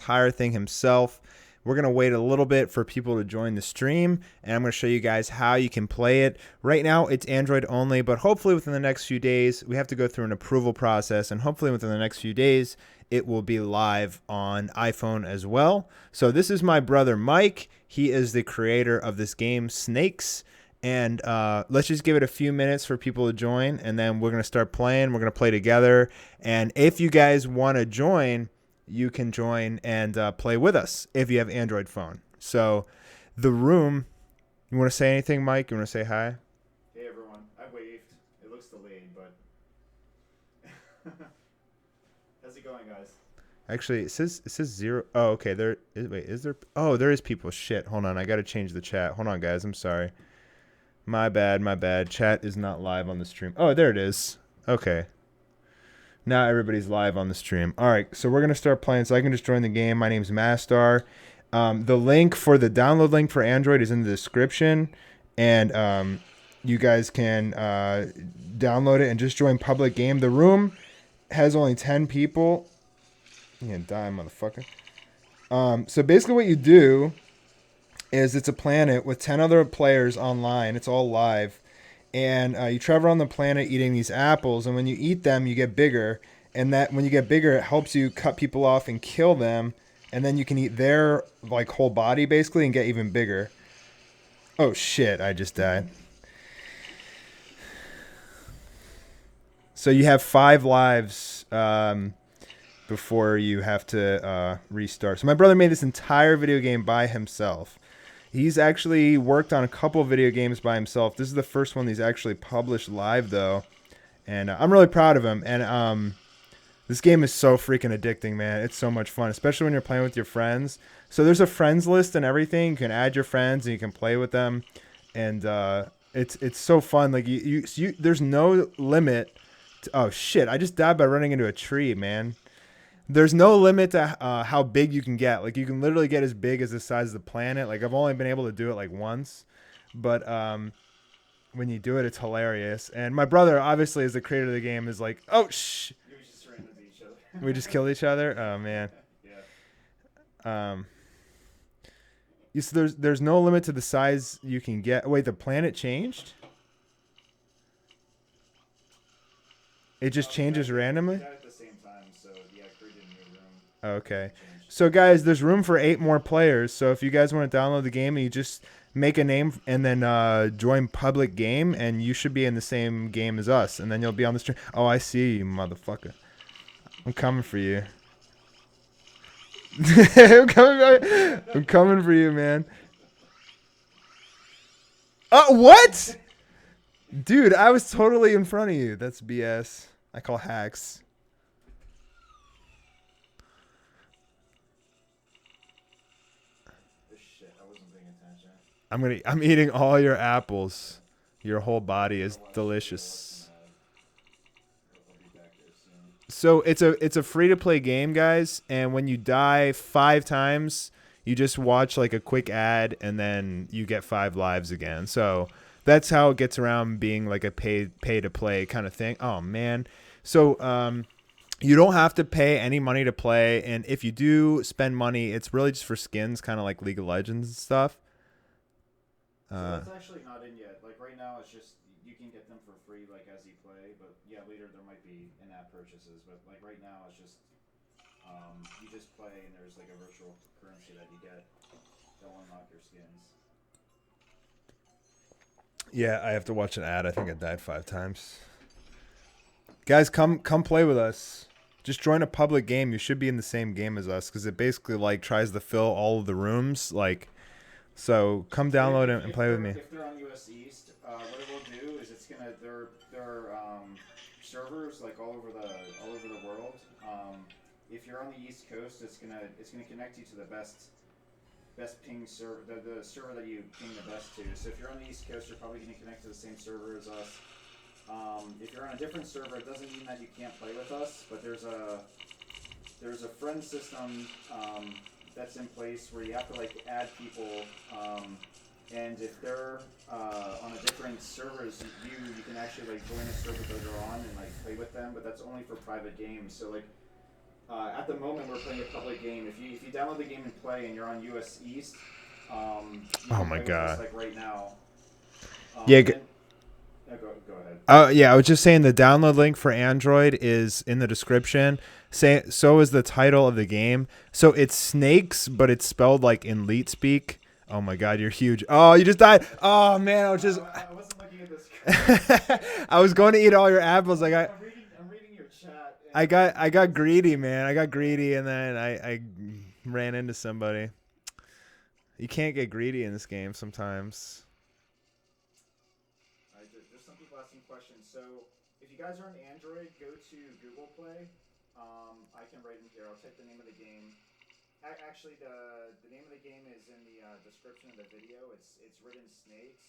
entire thing himself. We're going to wait a little bit for people to join the stream, and I'm going to show you guys how you can play it. Right now, it's Android only, but hopefully within the next few days, we have to go through an approval process, and hopefully within the next few days, it will be live on iPhone as well. So this is my brother Mike. He is the creator of this game, Snakes. And let's just give it a few minutes for people to join, and then we're going to start playing. We're going to play together. And if you guys want to join, you can join and play with us if you have Android phone. So the room, you want to say anything, Mike? You want to say hi? Hey everyone, I waved. It looks delayed, but how's it going, guys? Actually, it says zero. Oh, okay. Wait, is there? Oh, there is people. Shit. Hold on. I got to change the chat. Hold on, guys. I'm sorry. My bad. My bad. Chat is not live on the stream. Oh, there it is. Okay. Now everybody's live on the stream. All right, so we're going to start playing. So I can just join the game. My name's Mastar. The link for the download link for Android is in the description. And you guys can download it and just join public game. The room has only 10 people. You're going to die, motherfucker. So basically what you do is it's a planet with 10 other players online. It's all live. And you travel around the planet eating these apples, and when you eat them, you get bigger. And that when you get bigger, it helps you cut people off and kill them, and then you can eat their like whole body basically and get even bigger. Oh shit! I just died. So you have 5 lives before you have to restart. So my brother made this entire video game by himself. He's actually worked on a couple video games by himself. This is the first one he's actually published live, though. And I'm really proud of him. And this game is so freaking addicting, man. It's so much fun, especially when you're playing with your friends. So there's a friends list and everything. You can add your friends and you can play with them. And it's so fun. Like there's no limit. Oh, shit. I just died by running into a tree, man. There's no limit to how big you can get. Like you can literally get as big as the size of the planet. Like I've only been able to do it like once, but when you do it, it's hilarious. And my brother, obviously, as the creator of the game, is like, "Oh shh." We just ran into each other. We just killed each other. Oh man. Yeah. Um. So there's no limit to the size you can get. Wait, the planet changed? It just changes randomly? We died at the same time, so yeah, I created a new room. Okay. So guys, there's room for 8 more players. So if you guys want to download the game, and you just make a name and then join public game, and you should be in the same game as us, and then you'll be on the stream. Oh, I see you, motherfucker. I'm coming for you. I'm coming for you, man. What? Dude, I was totally in front of you. That's BS. I call hacks. Oh shit, I wasn't paying attention. I'm eating all your apples. Your whole body is delicious. I'll be back there soon. So it's a free to play game, guys, and when you die 5 times, you just watch like a quick ad and then you get 5 lives again. So that's how it gets around being like a pay to play kind of thing. Oh man. So you don't have to pay any money to play, and if you do spend money, it's really just for skins, kind of like League of Legends and stuff. So that's actually not in yet. Like right now, it's just you can get them for free, like as you play. But yeah, later there might be in-app purchases. But like right now, it's just you just play, and there's like a virtual currency that you get that'll unlock your skins. Yeah, I have to watch an ad. I think I died 5 times. Guys, come play with us. Just join a public game. You should be in the same game as us because it basically like tries to fill all of the rooms. Like, so come download it and play with me. If they're on US East, what it will do is it's gonna there are servers like all over the world. If you're on the East Coast, it's gonna connect you to the best ping server, the server that you ping the best to. So if you're on the East Coast, you're probably gonna connect to the same server as us. If you're on a different server, it doesn't mean that you can't play with us, but there's a friend system that's in place where you have to like add people, and if they're on a different servers, you can actually like join a server that they're on and like play with them, but that's only for private games. So like At the moment, we're playing a public game. If you download the game and play, and you're on US East, you Oh can my play with us god. like right now. Yeah. And then go ahead. Yeah, I was just saying the download link for Android is in the description. Say so is the title of the game. So it's snakes, but it's spelled like in leet speak. Oh my god, you're huge. Oh, you just died. Oh man, I was just I wasn't looking at the screen. I was going to eat all your apples. I'm reading your chat. I got greedy, man. I got greedy and then I ran into somebody. You can't get greedy in this game sometimes. There's some people asking questions. So if you guys are on Android, go to Google Play. I can write in here. I'll type the name of the game. Actually, the name of the game is in the description of the video. It's written snakes.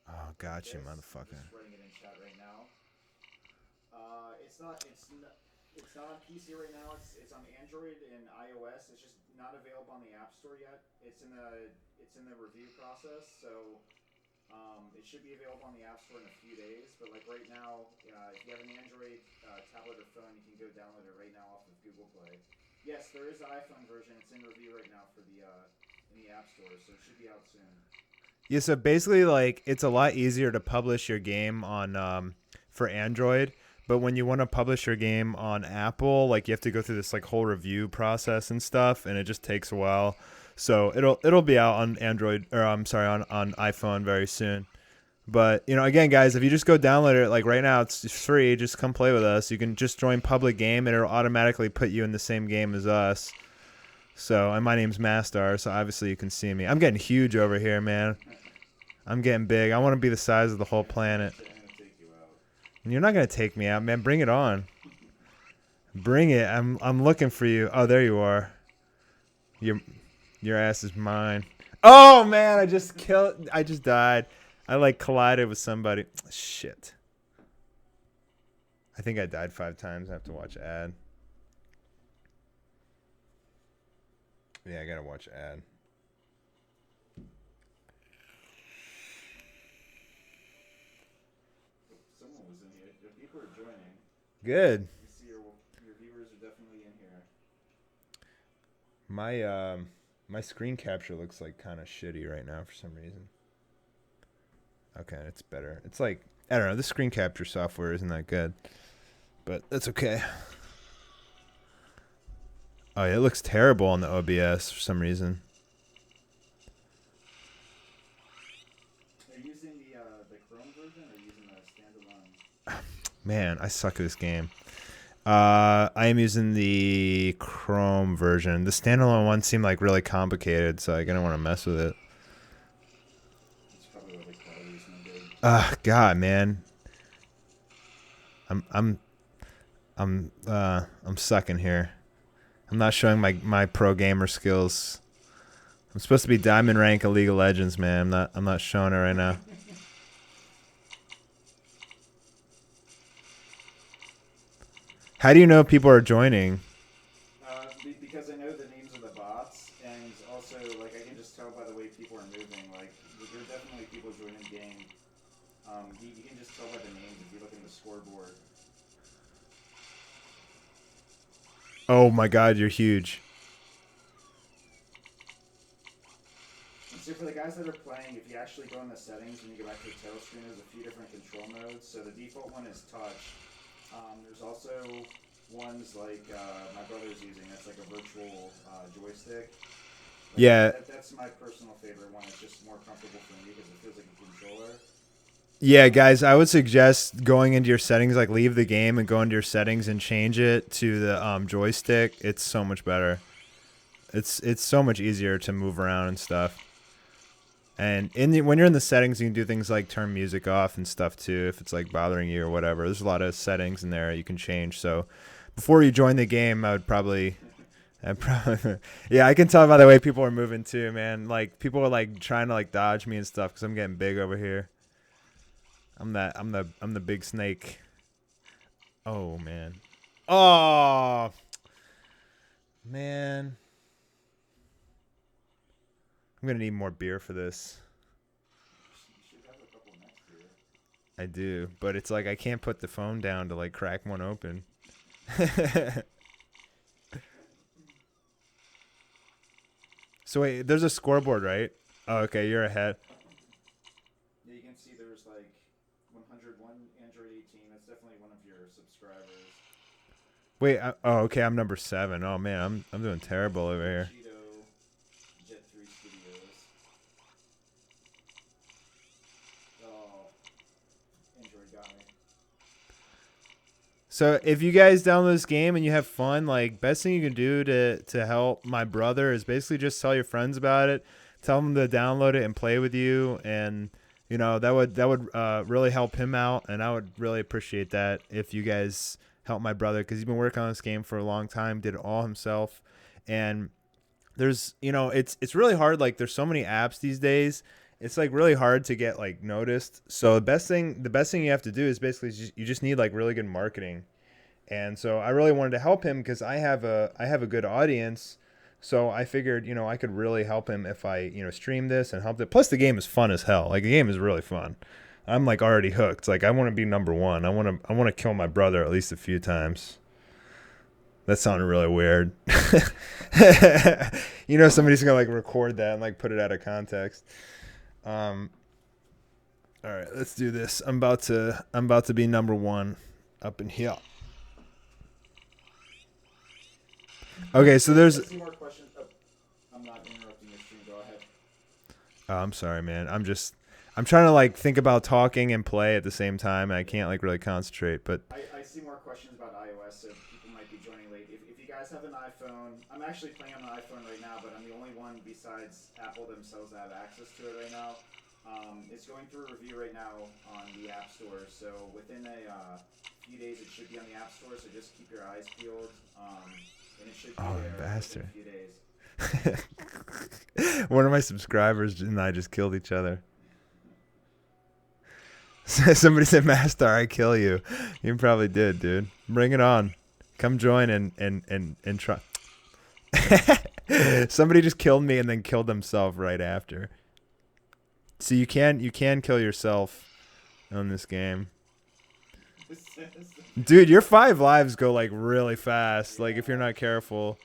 Oh, gotcha, This. I'm motherfucker. just writing it in chat right now. It's not on PC right now. It's on Android and iOS. It's just not available on the App Store yet. It's in the review process. So it should be available on the App Store in a few days. But like right now, if you have an Android tablet or phone, you can go download it right now off of Google Play. Yes, there is the iPhone version. It's in review right now for the in the App Store, so it should be out soon. Yeah, so basically, like, it's a lot easier to publish your game on for Android, but when you want to publish your game on Apple, like, you have to go through this like whole review process and stuff, and it just takes a while. So it'll be out on Android, or I'm sorry, on iPhone very soon. But again, guys, if you just go download it, like right now, it's free. Just come play with us. You can just join public game, and it'll automatically put you in the same game as us. So, and my name's Mastar, so obviously you can see me. I'm getting huge over here, man. I'm getting big. I want to be the size of the whole planet. I'm gonna take you out. And you're not gonna take me out, man. Bring it on. Bring it. I'm looking for you. Oh, there you are. Your ass is mine. Oh man, I just died. I like collided with somebody. Shit. I think I died 5 times. I have to watch ad. Yeah, I gotta watch ad. Someone was in here. If people are joining, Good. you see your viewers are definitely in here. My screen capture looks like kind of shitty right now for some reason. Okay, it's better. It's like I don't know. The screen capture software isn't that good, but that's okay. Oh, yeah, it looks terrible on the OBS for some reason. Are you using the Chrome version or using the standalone? Man, I suck at this game. I am using the Chrome version. The standalone one seemed like really complicated, so I didn't want to mess with it. It's probably what the quality is no good. God, man. I'm sucking here. I'm not showing my pro gamer skills. I'm supposed to be diamond rank of League of Legends, man. I'm not showing it right now. How do you know people are joining? Because I know the names of the bots, and also like I can just tell by the way people are moving. Like there are definitely people joining the game. You can just tell by the names if you look at the scoreboard. Oh my God, you're huge. So for the guys that are playing, if you actually go in the settings and you go back to the title screen, there's a few different control modes. So the default one is touch. There's also ones like my brother's using. That's like a virtual joystick. Like Yeah. That's my personal favorite one. It's just more comfortable for me because it feels like a controller. Yeah, guys, I would suggest going into your settings, like leave the game and go into your settings and change it to the joystick. It's so much better. It's so much easier to move around and stuff. And when you're in the settings, you can do things like turn music off and stuff too, if it's like bothering you or whatever. There's a lot of settings in there you can change. So before you join the game, I'd probably, yeah, I can tell by the way people are moving too, man. Like people are like trying to like dodge me and stuff because I'm getting big over here. I'm the big snake. Oh man. Oh man. I'm gonna need more beer for this. You should have a couple next to you. I do, but it's like I can't put the phone down to like crack one open. So wait, there's a scoreboard, right? Oh, okay, you're ahead. Yeah, you can see there's like 101 Android 18. That's definitely one of your subscribers. Wait, oh, okay, I'm number 7. Oh man, I'm doing terrible over here. Cheeto Jet 3 Studios. Oh, Android got me. So if you guys download this game and you have fun, like best thing you can do to help my brother is basically just tell your friends about it, tell them to download it and play with you, and that would really help him out, and I would really appreciate that if you guys help my brother because he's been working on this game for a long time, did it all himself, and there's it's really hard. Like there's so many apps these days. It's like really hard to get like noticed. So the best thing you have to do is basically you just need like really good marketing. And so I really wanted to help him because I have a good audience. So I figured I could really help him if I stream this and help it. Plus the game is fun as hell. Like the game is really fun. I'm like already hooked. Like I want to be number one. I want to kill my brother at least a few times. That sounded really weird. Somebody's gonna like record that and like put it out of context. Um, all right, let's do this. I'm about to be number one up in here. Okay, so there's. Let's see more questions. Oh, I'm not interrupting your stream. Go ahead. Oh, I'm sorry, man. I'm trying to like think about talking and play at the same time. And I can't like really concentrate. But I see more questions about iOS, so people might be joining late. If you guys have an iPhone, I'm actually playing on an iPhone right now, but I'm the only one besides Apple themselves that have access to it right now. It's going through a review right now on the App Store, so within a few days it should be on the App Store, so just keep your eyes peeled, and it should be there bastard. in a few days. One of my subscribers and I just killed each other. Somebody said, Mastar, I kill you. You probably did, dude. Bring it on. Come join and try. Somebody just killed me and then killed themselves right after. So you can kill yourself on this game. Dude, your 5 lives go like really fast. Like if you're not careful.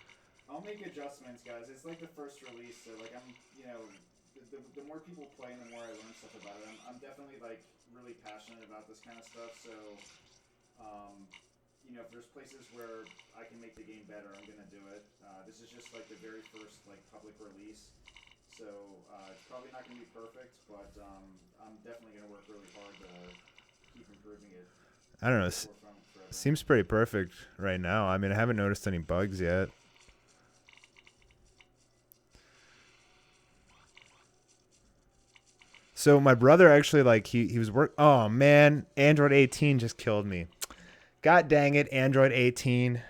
I'll make adjustments, guys. It's like the first release, so like the more people play and the more I learn stuff about it. I'm definitely like really passionate about this kind of stuff. So, if there's places where I can make the game better, I'm gonna do it. This is just like the very first like public release, so it's probably not gonna be perfect, but I'm definitely gonna work really hard to keep improving it. I don't know. Seems pretty perfect right now. I mean, I haven't noticed any bugs yet. So my brother actually like he was Oh man, Android 18 just killed me. God dang it, Android 18.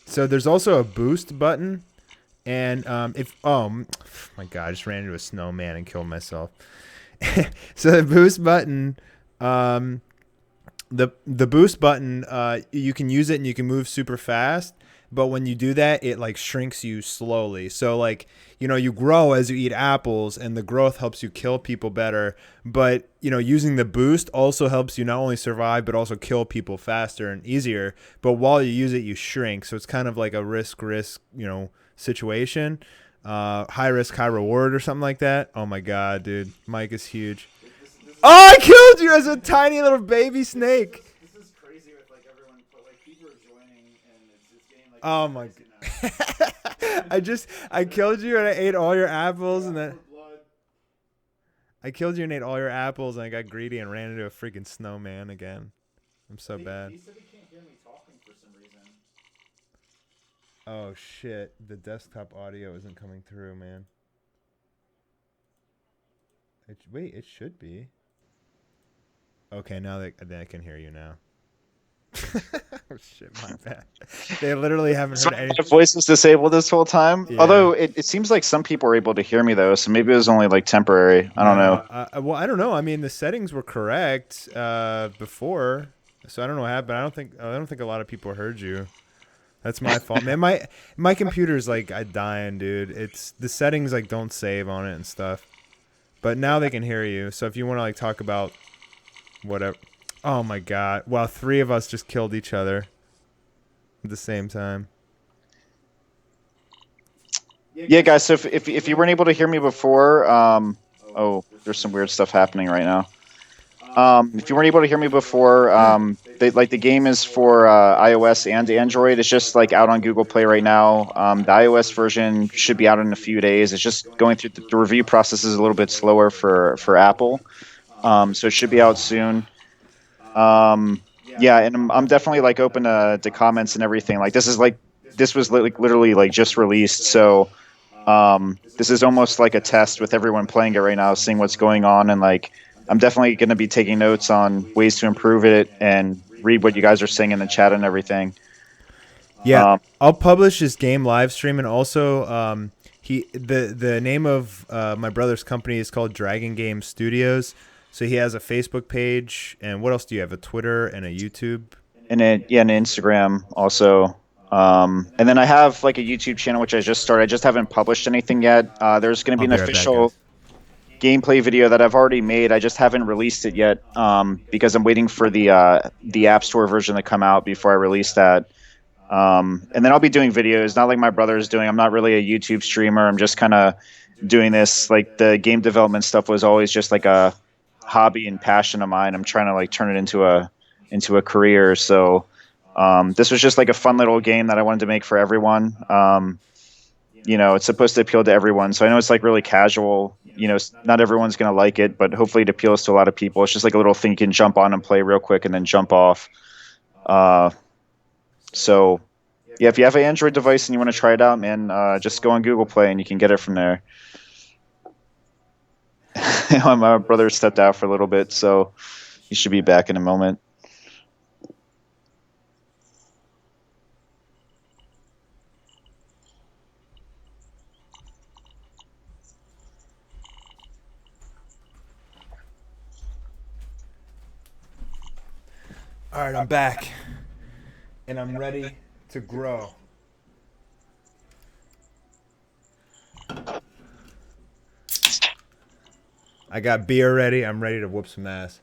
So there's also a boost button, and if my god, I just ran into a snowman and killed myself. So the boost button, the boost button, you can use it and you can move super fast, but when you do that it like shrinks you slowly. So like you grow as you eat apples and the growth helps you kill people better, but using the boost also helps you not only survive but also kill people faster and easier, but while you use it you shrink. So it's kind of like a risk situation, high risk high reward or something like that. Oh my god, dude, Mike is huge. Oh, I killed you as a tiny little baby snake. This is crazy with like everyone, but like people are joining and it's getting like. Oh my god! I killed you and I ate all your apples and then I killed you and ate all your apples and I got greedy and ran into a freaking snowman again. I'm so bad. He said he can't hear me talking for some reason. Oh shit! The desktop audio isn't coming through, man. Wait, it should be. Okay, now I can hear you now. Oh shit, my bad. They literally haven't heard anything. My voice was disabled this whole time. Yeah. Although it seems like some people were able to hear me though, so maybe it was only like temporary. I don't know. Well, I don't know. I mean, the settings were correct before, so I don't know what happened. I don't think a lot of people heard you. That's my fault, man. My computer's like dying, dude. It's the settings like don't save on it and stuff. But now they can hear you. So if you want to like talk about whatever. Oh my god! Wow, 3 of us just killed each other at the same time. Yeah, guys. So if you weren't able to hear me before, oh, there's some weird stuff happening right now. If you weren't able to hear me before, the game is for iOS and Android. It's just like out on Google Play right now. The iOS version should be out in a few days. It's just going through the review process is a little bit slower for Apple, so it should be out soon. Yeah, and I'm definitely like open to comments and everything. Like this was like literally like just released, so this is almost like a test with everyone playing it right now, seeing what's going on, and like I'm definitely going to be taking notes on ways to improve it and read what you guys are saying in the chat and everything. Yeah, I'll publish his game live stream, and also the name of my brother's company is called Dragon Game Studios. So he has a Facebook page, and what else do you have? A Twitter and a YouTube, and an Instagram also. And then I have like a YouTube channel which I just started. I just haven't published anything yet. There's going to be an official gameplay video that I've already made. I just haven't released it yet because I'm waiting for the App Store version to come out before I release that. And then I'll be doing videos, not like my brother is doing. I'm not really a YouTube streamer. I'm just kind of doing this. Like the game development stuff was always just like a hobby and passion of mine. I'm trying to like turn it into a career. So this was just like a fun little game that I wanted to make for everyone. It's supposed to appeal to everyone. So I know it's like really casual. Not everyone's going to like it, but hopefully it appeals to a lot of people. It's just like a little thing you can jump on and play real quick and then jump off. So, yeah, if you have an Android device and you want to try it out, man, just go on Google Play and you can get it from there. My brother stepped out for a little bit, so he should be back in a moment. All right, I'm back, and I'm ready to grow. I got beer ready. I'm ready to whoop some ass.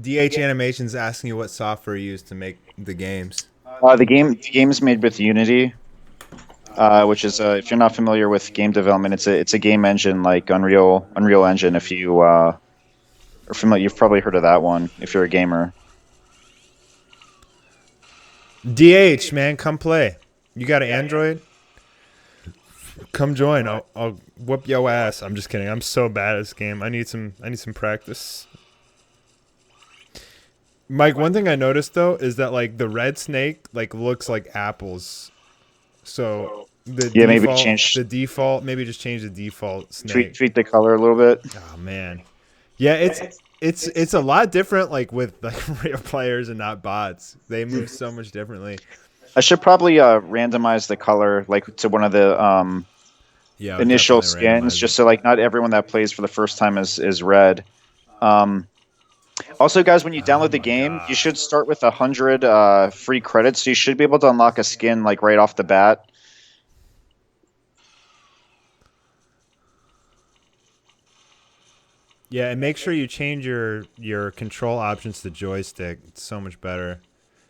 DH Animation's asking you what software you use to make the games. The game's made with Unity. Which is if you're not familiar with game development, it's a game engine like Unreal Engine. If you are familiar, you've probably heard of that one if you're a gamer. DH, man, come play. You got an Android? Come join. I'll whoop yo ass. I'm just kidding. I'm so bad at this game. I need some practice. Mike, one thing I noticed though is that like the red snake like looks like apples. So maybe change the default. Maybe just change the default snake. Tweak the color a little bit. Oh man, yeah, it's a lot different. Like with like real players and not bots, they move so much differently. I should probably randomize the color like to one of the initial skins, just so like not everyone that plays for the first time is red. Also, guys, when you download the game, you should start with 100 free credits. So you should be able to unlock a skin like right off the bat. Yeah, and make sure you change your control options to joystick. It's so much better.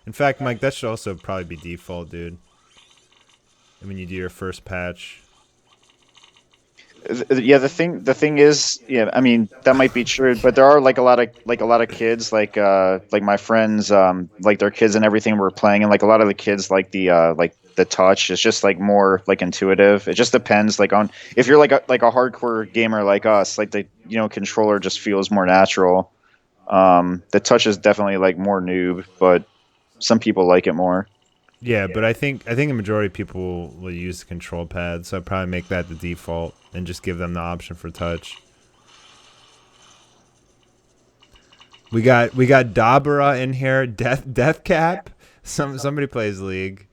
In fact, Mike, that should also probably be default, dude. When you do your first patch. Yeah, the thing is, yeah, I mean that might be true, but there are like a lot of kids like my friends like their kids and everything were playing, and like a lot of the kids like the touch is just like more like intuitive. It just depends like on if you're like a hardcore gamer like us, like the controller just feels more natural. The touch is definitely like more noob, but some people like it more. Yeah, but I think the majority of people will use the control pad, so I'd probably make that the default and just give them the option for touch. We got Dabra in here, Death Cap. Somebody plays League.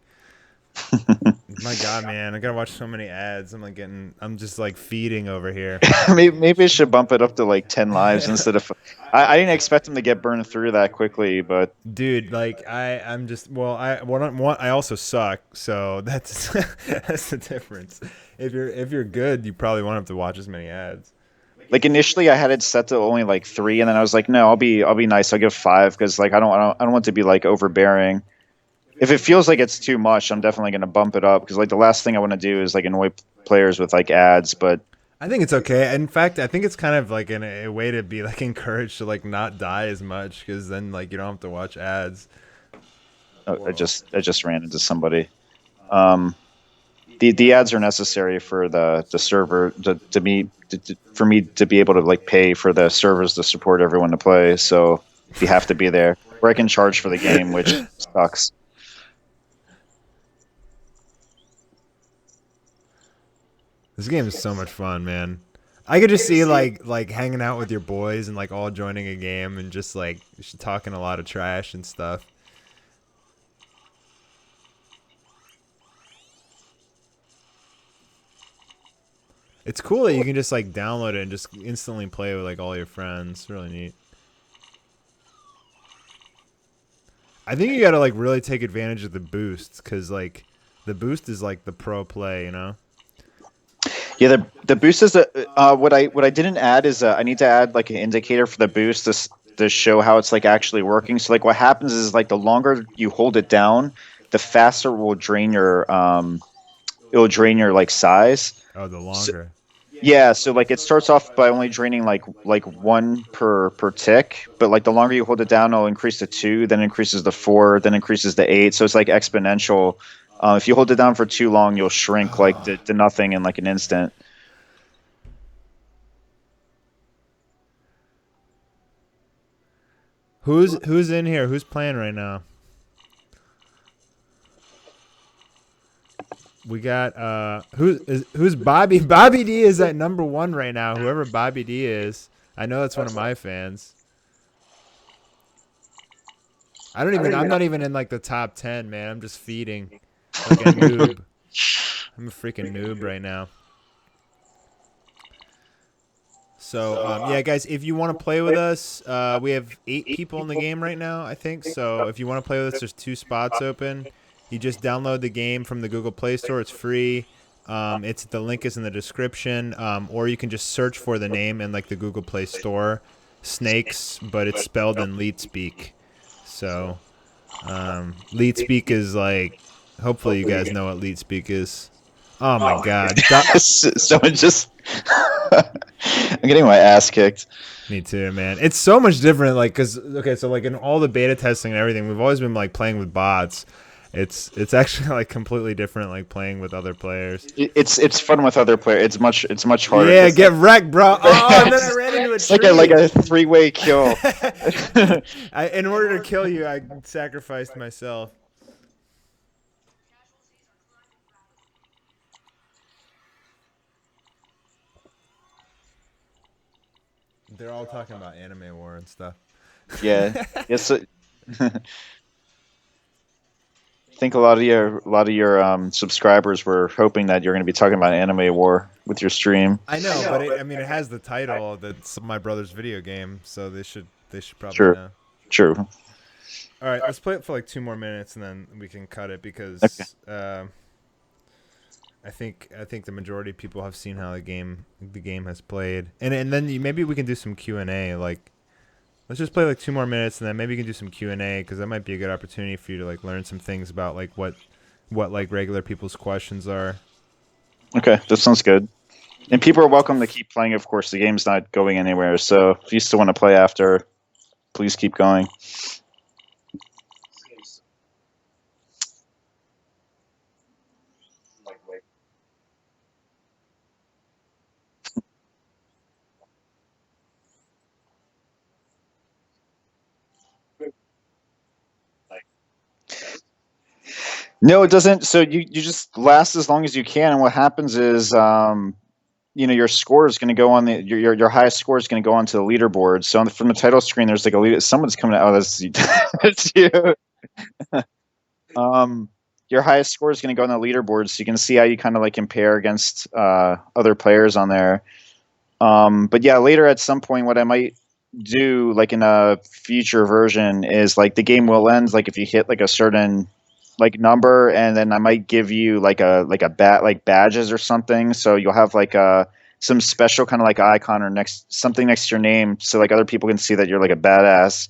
My God, man, I gotta watch so many ads. I'm just like feeding over here. Maybe I should bump it up to like 10 lives instead of. I didn't expect him to get burned through that quickly, but Dude, like I'm just well, I also suck, so that's that's the difference. If you're good, you probably won't have to watch as many ads. like initially I had it set to only like 3, and then I was like, no, I'll be nice. I'll give 5 because like I don't want to be like overbearing. If it feels like it's too much, I'm definitely gonna bump it up because like the last thing I want to do is like annoy players with like ads. But I think it's okay. In fact, I think it's kind of like a way to be like encouraged to like not die as much because then like you don't have to watch ads. I just ran into somebody. Um, the ads are necessary for the server for me to be able to like pay for the servers to support everyone to play. So you have to be there, or I can charge for the game, which sucks. This game is so much fun, man. I could just see like hanging out with your boys and like all joining a game and just like talking a lot of trash and stuff. It's cool that you can just like download it and just instantly play with like all your friends. It's really neat. I think you gotta like really take advantage of the boosts because like the boost is like the pro play, you know. Yeah, the boost is what I didn't add is I need to add like an indicator for the boost to show how it's like actually working. So like what happens is like the longer you hold it down, the faster it will drain your like size. Oh, the So, longer. yeah, so like it starts off by only draining like one per tick, but like the longer you hold it down, it'll increase to 2, then increases to 4, then increases to 8. So it's like exponential. If you hold it down for too long, you'll shrink like to nothing in like an instant. Who's in here? Who's playing right now? We got who's Bobby? Bobby D is at number 1 right now. Whoever Bobby D is, I know that's one of my fans. I'm not even in like the top 10, man. I'm just feeding like a noob. I'm a freaking noob right now. So yeah, guys, if you want to play with us, we have 8 people in the game right now, I think. So if you want to play with us, there's 2 spots open. You just download the game from the Google Play Store. It's free. The link is in the description, or you can just search for the name in like the Google Play Store, Snakes, but it's spelled in Leet Speak. So Leet Speak is like, hopefully you guys know what Leet Speak is. Oh my God. Someone just. I'm getting my ass kicked. Me too, man. It's so much different, like, cause okay, so like in all the beta testing and everything, we've always been like playing with bots. It's actually like completely different, like playing with other players. It's fun with other players. It's much harder. Yeah, get wrecked, bro. Oh, and then I ran into a It's tree. like a 3-way kill. In order to kill you, I sacrificed myself. They're all talking about anime war and stuff. Yeah. Yes. I think a lot of your subscribers were hoping that you're going to be talking about Anime War with your stream. I know, but I mean, it has the title that's my brother's video game, so they should probably True. know. True. All right, let's play it for like 2 more minutes and then we can cut it because I think the majority of people have seen how the game has played, and then maybe we can do some Q&A. Like, let's just play like 2 more minutes and then maybe you can do some Q&A because that might be a good opportunity for you to like learn some things about like what like regular people's questions are. Okay, that sounds good. And people are welcome to keep playing. Of course, the game's not going anywhere, so if you still want to play after, please keep going. No, it doesn't. So you just last as long as you can, and what happens is, your score is going to go on your highest score is going to go onto the leaderboard. So from the title screen, there's like a leader. Someone's coming out. Oh, that's you. Um, your highest score is going to go on the leaderboard, so you can see how you kind of like compare against other players on there. But yeah, later at some point, what I might do, like in a future version, is like the game will end like if you hit like a certain like number, and then I might give you like a bat like badges or something. So you'll have like some special kind of like icon or next something next to your name, so like other people can see that you're like a badass.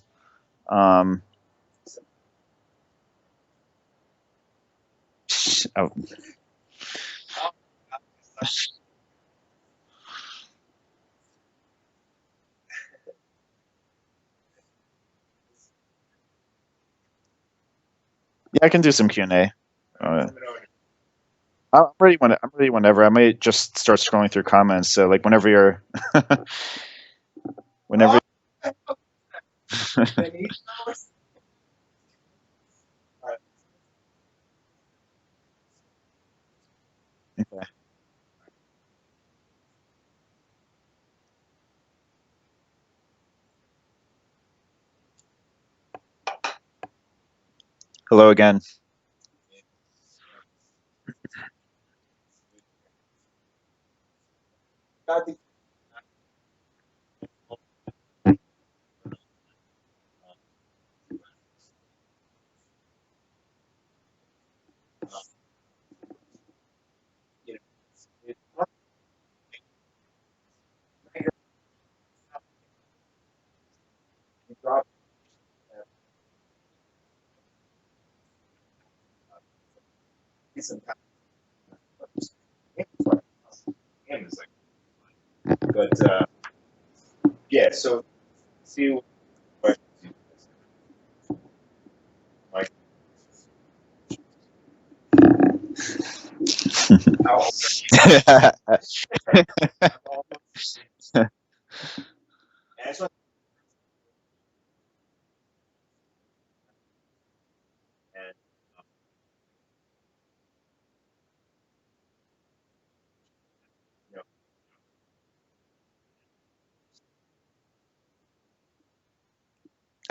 Um, oh, yeah, I can do some Q&A. I'm ready I'm ready whenever. I might just start scrolling through comments. So like whenever you're, whenever. Hello again. But yeah, so see what like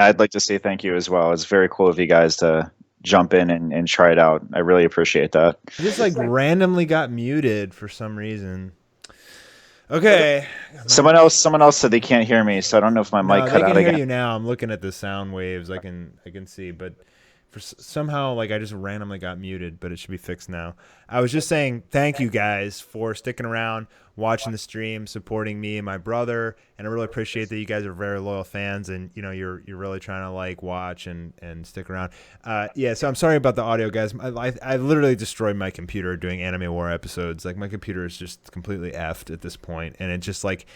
I'd like to say thank you as well. It's very cool of you guys to jump in and try it out. I really appreciate that. I just like randomly got muted for some reason. Okay. Someone else said they can't hear me, so I don't know if my mic No, they cut can out hear again. you now. I'm looking at the sound waves. I can see, but somehow like I just randomly got muted, but it should be fixed now. I was just saying thank you guys for sticking around, watching the stream, supporting me and my brother, and I really appreciate that you guys are very loyal fans, and you're really trying to like watch and stick around. Yeah, so I'm sorry about the audio, guys. I literally destroyed my computer doing Anime War episodes. Like my computer is just completely effed at this point, and it just like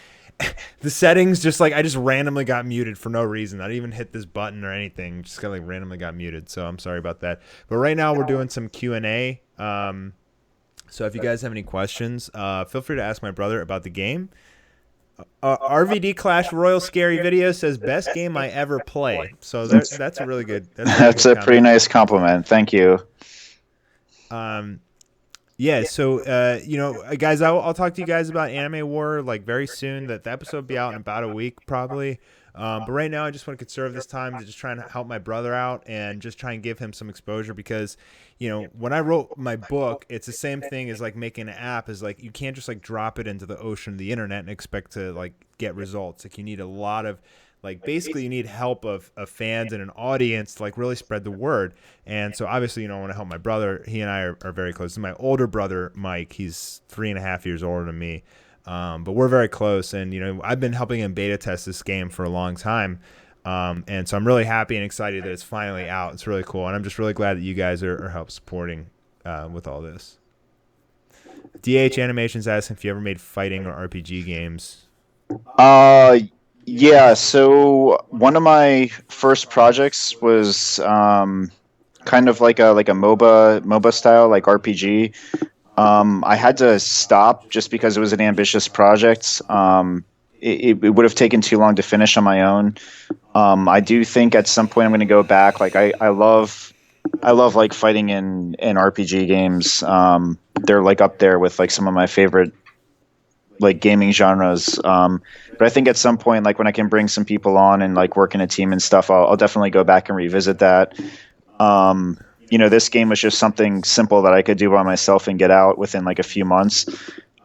the settings just like I just randomly got muted for no reason. I didn't even hit this button or anything. Just got like randomly got muted. So I'm sorry about that. But right now we're doing some Q&A. So if you guys have any questions, feel free to ask my brother about the game. RVD Clash Royal Scary Video says best game I ever play. So that's a really good. That's a pretty nice compliment. Thank you. Yeah, so guys, I'll talk to you guys about Anime War like very soon. That the episode will be out in about a week probably. But right now, I just want to conserve this time to just try and help my brother out and just try and give him some exposure because, when I wrote my book, it's the same thing as like making an app. Is like you can't just like drop it into the ocean of the internet and expect to like get results. Like you need a lot of like basically you need help of fans and an audience to like really spread the word. And so obviously, I want to help my brother. He and I are very close. And my older brother, Mike, he's 3.5 years older than me. But we're very close. And, I've been helping him beta test this game for a long time. And so I'm really happy and excited that it's finally out. It's really cool. And I'm just really glad that you guys are help supporting with all this. DH Animations asking if you ever made fighting or RPG games. Yeah, so one of my first projects was kind of like a MOBA style like RPG. I had to stop just because it was an ambitious project. It would have taken too long to finish on my own. I do think at some point I'm going to go back. Like I love like fighting in RPG games. They're like up there with like some of my favorite like gaming genres. But I think at some point, like when I can bring some people on and like work in a team and stuff, I'll definitely go back and revisit that. this game was just something simple that I could do by myself and get out within like a few months.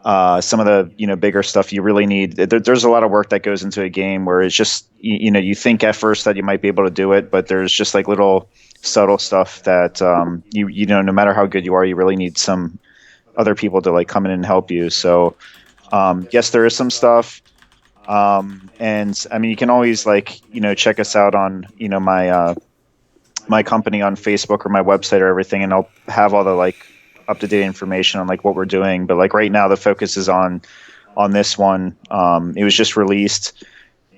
Some of the bigger stuff you really need. There's a lot of work that goes into a game where it's just you think at first that you might be able to do it, but there's just like little subtle stuff that no matter how good you are, you really need some other people to like come in and help you. So yes, there is some stuff. And I mean, you can always like check us out on my company on Facebook or my website or everything, and I'll have all the like up-to-date information on like what we're doing. But like right now the focus is on this one. It was just released,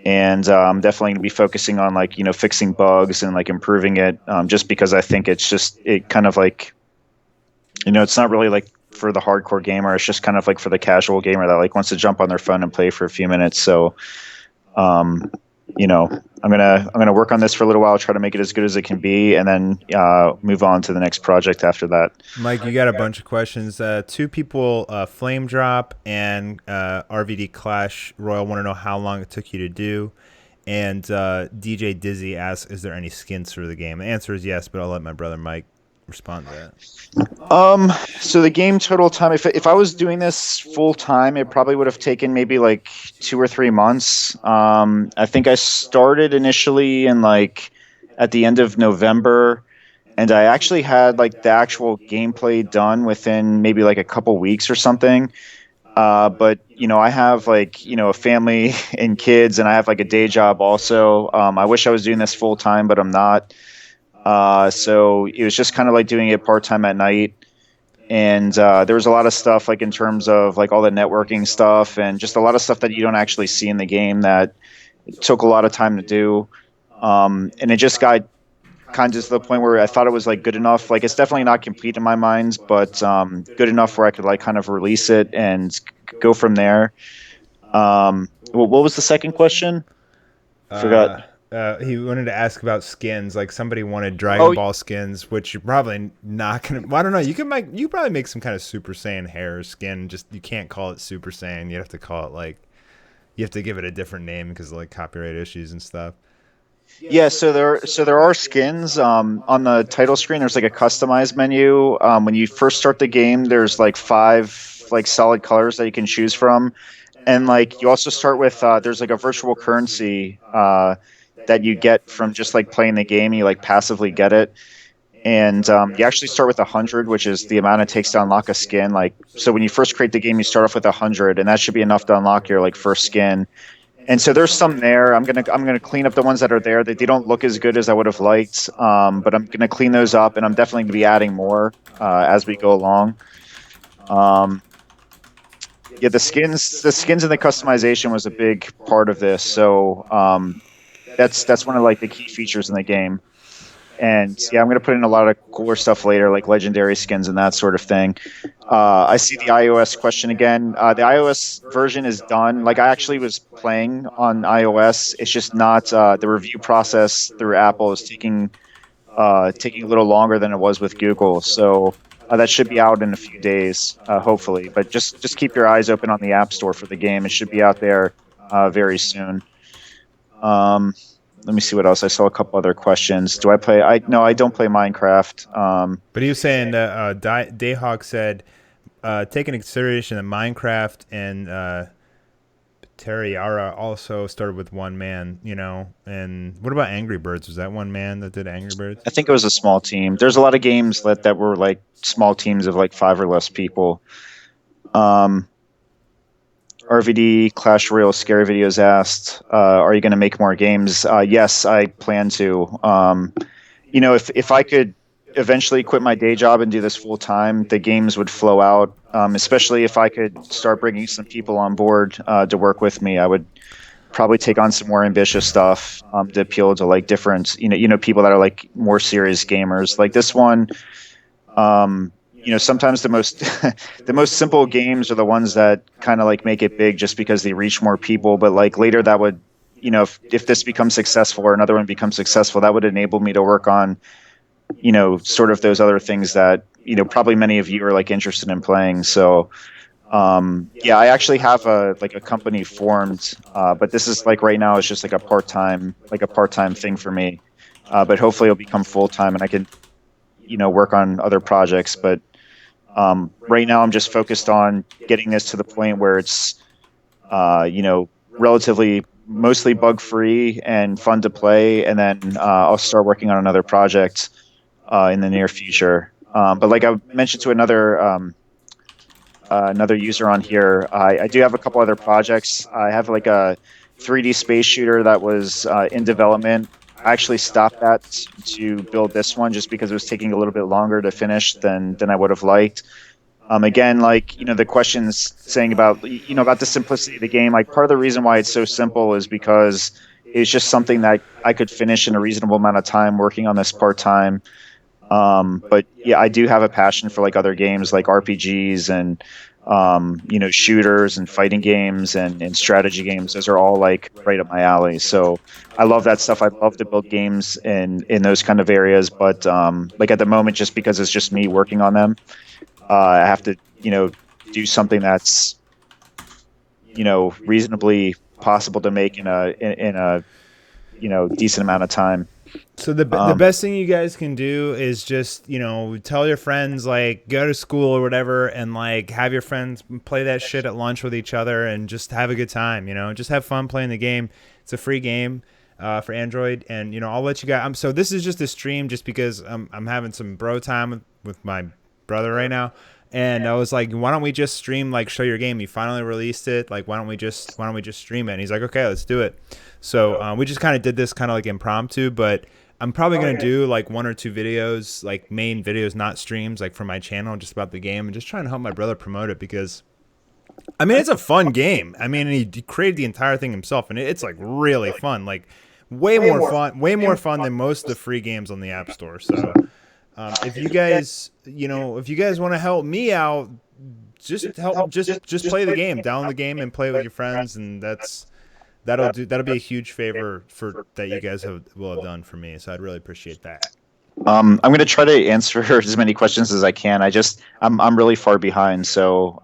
and I'm definitely going to be focusing on like fixing bugs and like improving it, just because I think it kind of like it's not really like for the hardcore gamer. It's just kind of like for the casual gamer that like wants to jump on their phone and play for a few minutes. So I'm gonna work on this for a little while, try to make it as good as it can be, and then move on to the next project after that. Mike, you got a bunch of questions. Two people, Flame Drop and RVD Clash Royal, want to know how long it took you to do. And DJ Dizzy asks, is there any skins for the game? The answer is yes, but I'll let my brother Mike respond to that. So the game total time, if I was doing this full time, it probably would have taken maybe like 2 or 3 months. I think I started initially in like at the end of November, and I actually had like the actual gameplay done within maybe like a couple weeks or something. But I have like a family and kids, and I have like a day job also. I wish I was doing this full time, but I'm not. So it was just kind of like doing it part-time at night. And there was a lot of stuff like in terms of like all the networking stuff and just a lot of stuff that you don't actually see in the game that took a lot of time to do. And it just got kind of to the point where I thought it was like good enough. Like it's definitely not complete in my mind, but good enough where I could like kind of release it and go from there. What was the second question? Forgot. He wanted to ask about skins. Like somebody wanted Dragon Ball skins, which you're probably not gonna. Well, I don't know. You probably make some kind of Super Saiyan hair skin. Just you can't call it Super Saiyan. You have to call it like. You have to give it a different name because of like copyright issues and stuff. Yeah, so there are skins on the title screen. There's like a customized menu. When you first start the game, there's like 5 like solid colors that you can choose from, and like you also start with there's like a virtual currency that you get from just like playing the game. You like passively get it, and you actually start with 100, which is the amount it takes to unlock a skin. Like so, when you first create the game, you start off with 100, and that should be enough to unlock your like first skin. And so there's some there. I'm gonna clean up the ones that are there. They don't look as good as I would have liked, but I'm gonna clean those up, and I'm definitely gonna be adding more as we go along. Yeah, the skins and the customization was a big part of this. So that's one of like the key features in the game. And yeah, I'm going to put in a lot of cooler stuff later, like legendary skins and that sort of thing. I see the iOS question again. The iOS version is done. Like I actually was playing on iOS. It's just not the review process through Apple is taking a little longer than it was with Google. So that should be out in a few days, hopefully. But just keep your eyes open on the App Store for the game. It should be out there very soon. Let me see what else. I saw a couple other questions. Do I play? No, I don't play Minecraft. But he was saying that Dayhawk said, take into consideration that Minecraft and Terraria also started with one man, And what about Angry Birds? Was that one man that did Angry Birds? I think it was a small team. There's a lot of games that were like small teams of like 5 or less people. RVD Clash Royale Scary Videos asked, are you going to make more games? Yes, I plan to. If I could eventually quit my day job and do this full time, the games would flow out, especially if I could start bringing some people on board to work with me. I would probably take on some more ambitious stuff to appeal to like different, people that are like more serious gamers. Like this one, sometimes the most the most simple games are the ones that kind of like make it big just because they reach more people. But like later that would, if this becomes successful or another one becomes successful, that would enable me to work on, sort of those other things that, probably many of you are like interested in playing. So, yeah, I actually have a company formed, but this is like right now it's just like a part-time thing for me. But hopefully it'll become full-time and I can, work on other projects. But right now, I'm just focused on getting this to the point where it's relatively mostly bug free and fun to play, and then I'll start working on another project in the near future. But like I mentioned to another user on here, I do have a couple other projects. I have like a 3D space shooter that was in development. I actually stopped that to build this one just because it was taking a little bit longer to finish than I would have liked. Again, like, the questions saying about, about the simplicity of the game, like part of the reason why it's so simple is because it's just something that I could finish in a reasonable amount of time working on this part-time. But yeah, I do have a passion for like other games like RPGs and, shooters and fighting games and strategy games. Those are all like right up my alley. So I love that stuff. I love to build games in those kind of areas. But like at the moment, just because it's just me working on them, I have to, do something that's, reasonably possible to make in a decent amount of time. So the best thing you guys can do is just, tell your friends, like, go to school or whatever, and like have your friends play that shit at lunch with each other and just have a good time. Just have fun playing the game. It's a free game for Android, and I'll let you guys. So this is just a stream, just because I'm having some bro time with my brother right now. And I was like, why don't we just stream, like, show your game? You finally released it. Like, why don't we just stream it? And he's like, okay, let's do it. So we just kind of did this kind of like impromptu, but I'm probably going to do like 1 or 2 videos, like main videos, not streams, like for my channel, just about the game, and just trying to help my brother promote it, because I mean, it's a fun game. I mean, he created the entire thing himself, and it's like really fun, like way more fun than most of the free games on the App Store. So if you guys, want to help me out, just play the game, download the game, and play it with your friends, and that'll be a huge favor that you guys will have done for me. So I'd really appreciate that. I'm going to try to answer as many questions as I can. I'm really far behind, so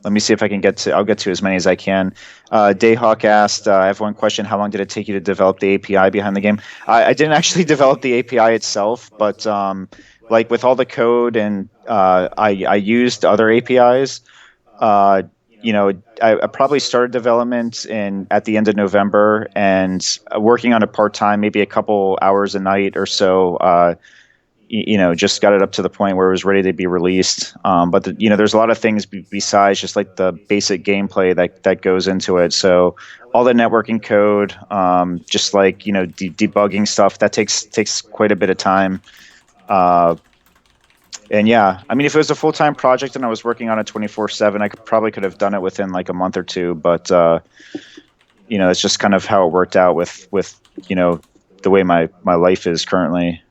let me see if I can I'll get to as many as I can. Dayhawk asked, I have one question. How long did it take you to develop the API behind the game? I didn't actually develop the API itself, but like with all the code, and I used other APIs. I probably started development at the end of November, and working on it part-time, maybe a couple hours a night or so, just got it up to the point where it was ready to be released. But there's a lot of things besides just like the basic gameplay that goes into it. So all the networking code, just like, debugging stuff, that takes quite a bit of time. And yeah, I mean, if it was a full-time project and I was working on it 24/7, I could have done it within like a month or two. But it's just kind of how it worked out with the way my life is currently.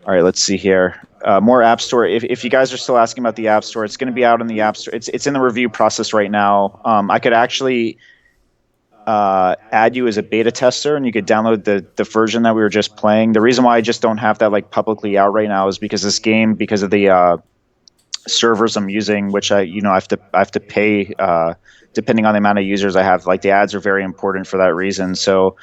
All right, let's see here. More App Store. If you guys are still asking about the App Store, it's going to be out in the App Store. It's in the review process right now. I could actually add you as a beta tester, and you could download the version that we were just playing. The reason why I just don't have that like publicly out right now is because this game, because of the servers I'm using, which I have to pay depending on the amount of users I have. Like the ads are very important for that reason. So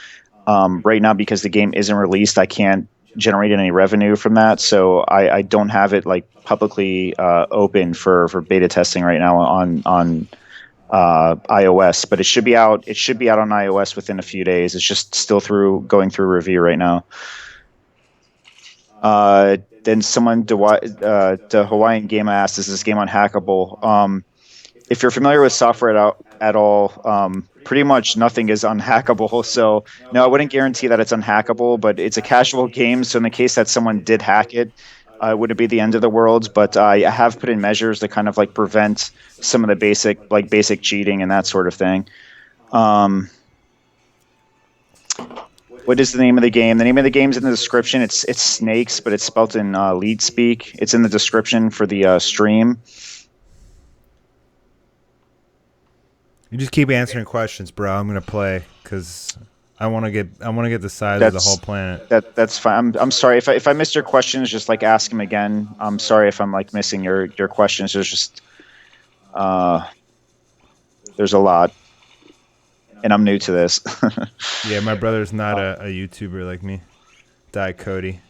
right now, because the game isn't released, I can't generate any revenue from that. So I don't have it like publicly open for beta testing right now on iOS, but it should be out. It should be out on iOS within a few days. It's just still going through review right now. Then someone, the Hawaiian Game asked, is this game unhackable? If you're familiar with software at all, pretty much nothing is unhackable. So no, I wouldn't guarantee that it's unhackable, but it's a casual game. So in the case that someone did hack it, it wouldn't be the end of the world. But I have put in measures to kind of like prevent some of the basic cheating and that sort of thing. What is the name of the game? The name of the game's in the description. It's Snakes, but it's spelled in lead speak. It's in the description for the stream. You just keep answering questions, bro. I'm gonna play because I want to get the size of the whole planet. That's fine. I'm sorry if I missed your questions. Just like ask them again. I'm sorry if I'm like missing your questions. There's just there's a lot, and I'm new to this. Yeah, my brother's not a YouTuber like me. Die Cody.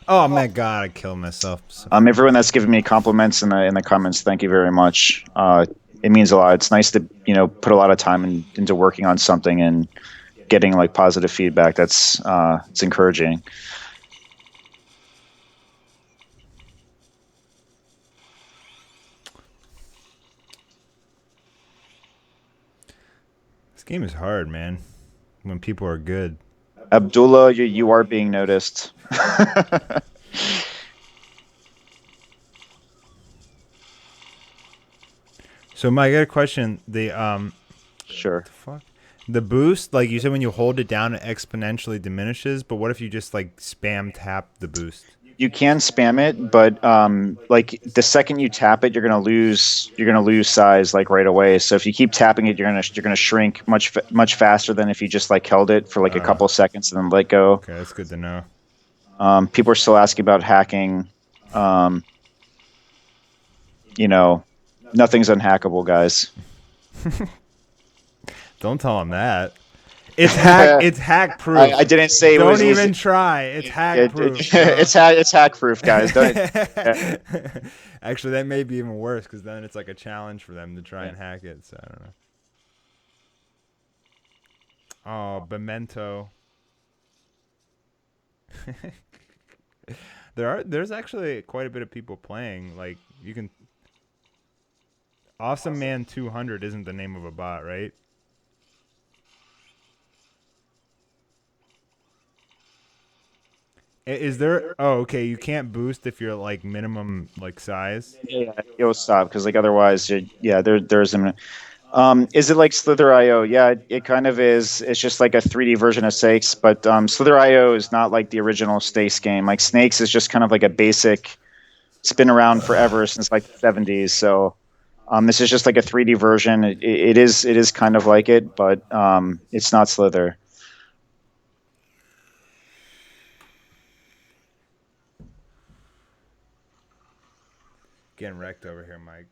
Oh my god, I killed myself. Everyone that's given me compliments in the comments, thank you very much. It means a lot. It's nice to put a lot of time into working on something and getting like positive feedback. That's it's encouraging. This game is hard, man. When people are good. Abdullah, you are being noticed. So, Mike, I got a question. Sure. The fuck? The boost, like you said, when you hold it down, it exponentially diminishes. But what if you just like spam tap the boost? You can spam it, but like the second you tap it, you're gonna lose size like right away. So if you keep tapping it, you're gonna shrink much faster than if you just like held it for like a couple seconds and then let go. Okay, that's good to know. People are still asking about hacking. Nothing's unhackable, guys. Don't tell them that. It's hack. It's hack proof. I didn't say it Don't was. even try. It's hack proof. It's hack proof, guys. Don't. Actually, that may be even worse because then it's like a challenge for them to try and hack it. So I don't know. Oh, Memento. There's actually quite a bit of people playing. Like you can. Awesome Man 200 isn't the name of a bot, right? Is there? Oh, okay. You can't boost if you're like minimum like size. Yeah, you'll stop because like otherwise, there's an. Is it like Slither.io? Yeah, it kind of is. It's just like a 3D version of Snakes, but Slither.io is not like the original Snakes game. Like Snakes is just kind of like a basic. It's been around forever since like the 70s. So this is just like a 3D version. It is kind of like it, but it's not Slither. Getting wrecked over here, Mike.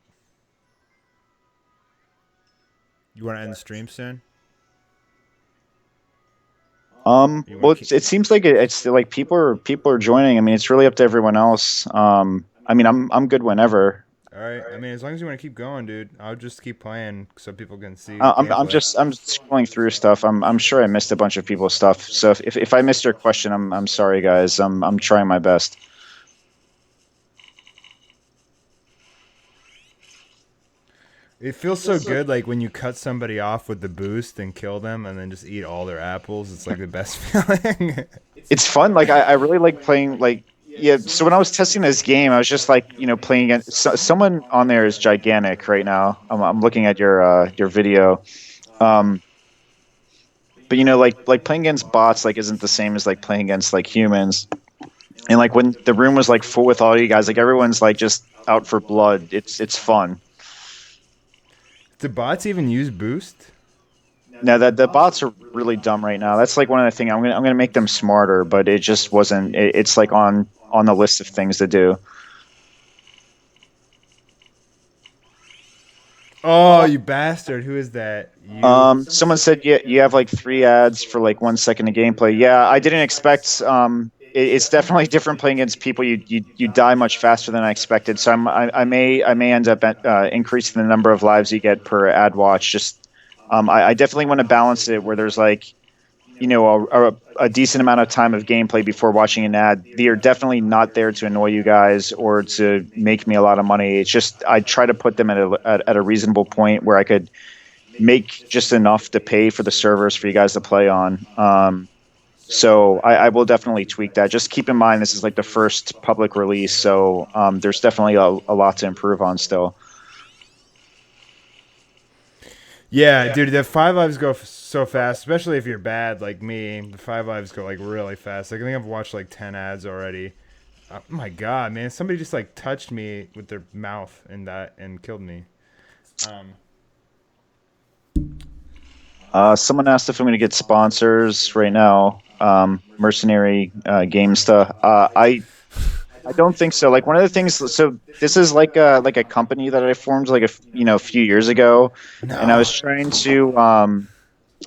You want to end the stream soon? Well, it seems like it's like people are joining. I mean, it's really up to everyone else. I mean, I'm good whenever. All right. I mean, as long as you want to keep going, dude, I'll just keep playing so people can see. I'm just scrolling through stuff. I'm sure I missed a bunch of people's stuff. So if I missed your question, I'm sorry, guys. I'm trying my best. It feels so good, like when you cut somebody off with the boost and kill them, and then just eat all their apples. It's like the best feeling. It's fun. Like I really like playing. Like yeah. So when I was testing this game, I was just like playing against someone on there is gigantic right now. I'm looking at your video. But like playing against bots like isn't the same as like playing against like humans. And like when the room was like full with all you guys, like everyone's like just out for blood. It's fun. Do bots even use boost? No, the bots are really dumb right now. That's like one of the things I'm gonna make them smarter, but it just wasn't. It's like on the list of things to do. Oh, you bastard! Who is that? Someone said you have like 3 ads for like 1 second of gameplay. Yeah, I didn't expect. It's definitely different playing against people. You die much faster than I expected. So I may end up increasing the number of lives you get per ad watch. Just I definitely want to balance it where there's like a decent amount of time of gameplay before watching an ad. They are definitely not there to annoy you guys or to make me a lot of money. It's just I try to put them at a reasonable point where I could make just enough to pay for the servers for you guys to play on. So I will definitely tweak that. Just keep in mind this is like the first public release, so there's definitely a lot to improve on still. Yeah, dude, the 5 lives go so fast, especially if you're bad like me. The 5 lives go like really fast. Like, I think I've watched like 10 ads already. Oh my god, man! Somebody just like touched me with their mouth and killed me. Someone asked if I'm going to get sponsors right now. Mercenary game stuff. I don't think so. Like one of the things. So this is like a company that I formed like a few years ago, and I was trying to. I'm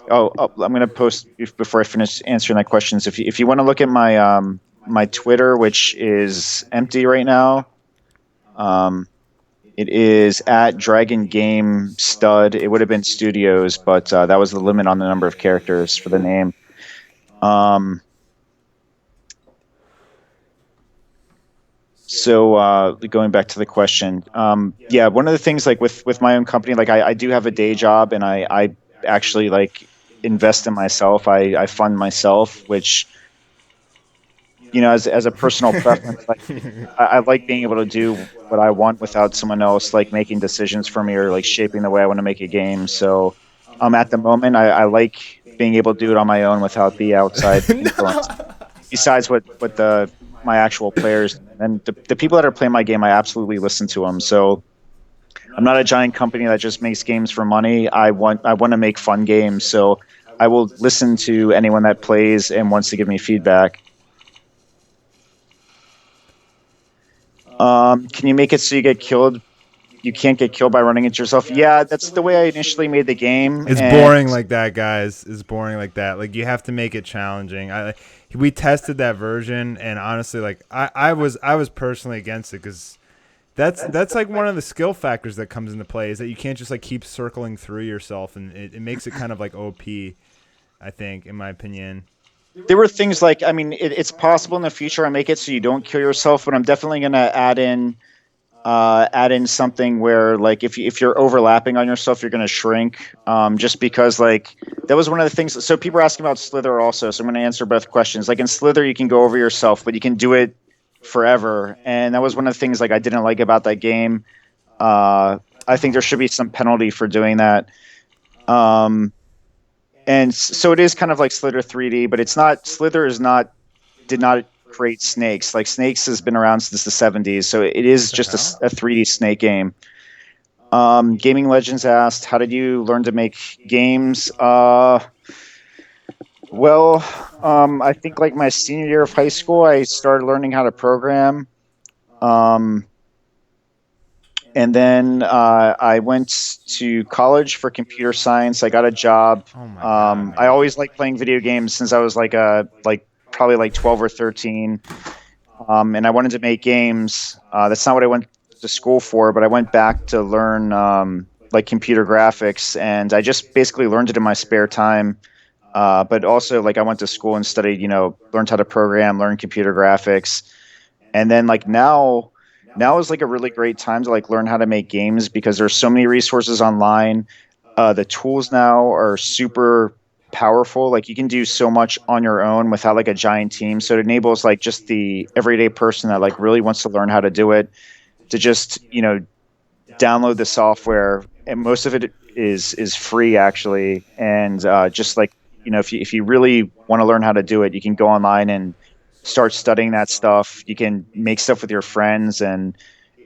going to post before I finish answering that questions. If you want to look at my my Twitter, which is empty right now. It is at Dragon Game Stud. It would have been Studios, but that was the limit on the number of characters for the name. So going back to the question, yeah, one of the things like with my own company, like I do have a day job, and I actually like invest in myself. I fund myself, which, you know, as a personal preference, like I like being able to do what I want without someone else like making decisions for me or like shaping the way I want to make a game. So at the moment, I like being able to do it on my own without the outside influence. Besides what the my actual players and the people that are playing my game, I absolutely listen to them. So I'm not a giant company that just makes games for money. I want to make fun games. So I will listen to anyone that plays and wants to give me feedback. Can you make it so you get killed? You can't get killed by running into yourself. Yeah, that's the way I initially made the game. It's boring like that, guys. It's boring like that. Like, you have to make it challenging. We tested that version, and honestly, like I was personally against it, because that's like one of the skill factors that comes into play, is that you can't just like keep circling through yourself, and it makes it kind of like OP, I think, in my opinion. There were things like, I mean, it's possible in the future I make it so you don't kill yourself, but I'm definitely going to add in something where, like, if you're overlapping on yourself, you're going to shrink. Just because, like, that was one of the things. So people are asking about Slither also, so I'm going to answer both questions. Like, in Slither, you can go over yourself, but you can do it forever, and that was one of the things like I didn't like about that game. I think there should be some penalty for doing that. And so it is kind of like Slither 3D, but it's not. Slither did not create snakes. Like, snakes has been around since the 70s, so it is just a 3D snake game. Gaming Legends asked, how did you learn to make games? Well, I think like my senior year of high school, I started learning how to program. And then I went to college for computer science. I got a job. Oh my God, I always liked playing video games since I was probably like 12 or 13. And I wanted to make games. That's not what I went to school for, but I went back to learn like computer graphics, and I just basically learned it in my spare time. But also, like, I went to school and studied, learned how to program, learned computer graphics. And then like now is like a really great time to like learn how to make games, because there's so many resources online. The tools now are super powerful. Like, you can do so much on your own without like a giant team. So it enables like just the everyday person that like really wants to learn how to do it to just, download the software, and most of it is free actually. And just like, if you really want to learn how to do it, you can go online and start studying that stuff. You can make stuff with your friends, and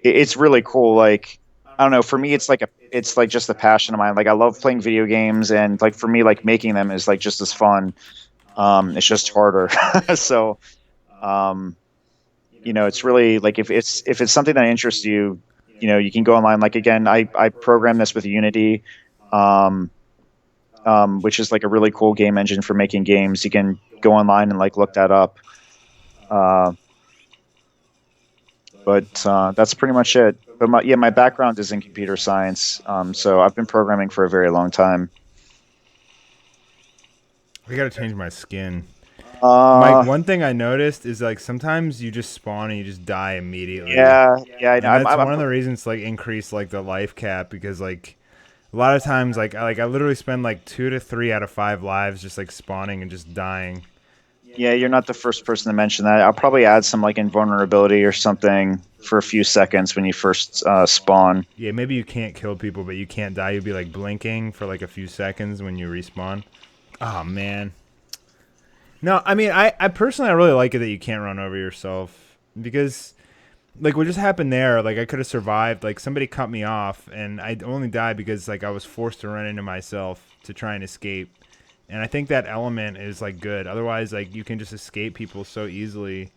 it's really cool. Like, I don't know, for me, it's like just a passion of mine. Like, I love playing video games, and like for me, like making them is like just as fun. It's just harder. So, it's really like, if it's something that interests you, you can go online. Like, again, I program this with Unity, which is like a really cool game engine for making games. You can go online and like look that up. But that's pretty much it. But my background is in computer science, so I've been programming for a very long time. I gotta change my skin. Mike, one thing I noticed is like sometimes you just spawn and you just die immediately. Yeah. And that's one of the reasons to like increase like the life cap, because like a lot of times like I literally spend like 2 to 3 out of 5 lives just like spawning and just dying. Yeah, you're not the first person to mention that. I'll probably add some like invulnerability or something for a few seconds when you first spawn. Yeah, maybe you can't kill people, but you can't die. You'll be like blinking for like a few seconds when you respawn. Oh man. No, I mean, I personally, I really like it that you can't run over yourself, because like what just happened there, like I could have survived. Like, somebody cut me off, and I only died because like I was forced to run into myself to try and escape. And I think that element is like good. Otherwise, like, you can just escape people so easily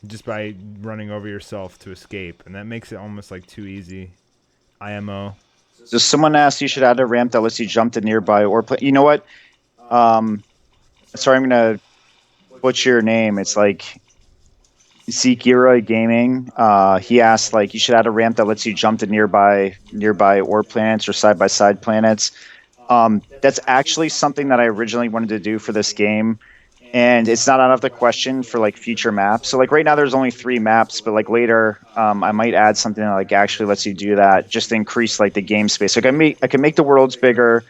just by running over yourself to escape, and that makes it almost like too easy. IMO. So someone asked, you should add a ramp that lets you jump to nearby or play. You know what? Sorry, I'm gonna butcher your name. It's like Zekira Gaming. He asked like you should add a ramp that lets you jump to nearby ore planets or side by side planets. That's actually something that I originally wanted to do for this game, and it's not out of the question for like future maps. So like right now there's only 3 maps, but like later I might add something that like actually lets you do that, just to increase like the game space. Like I can make the worlds bigger.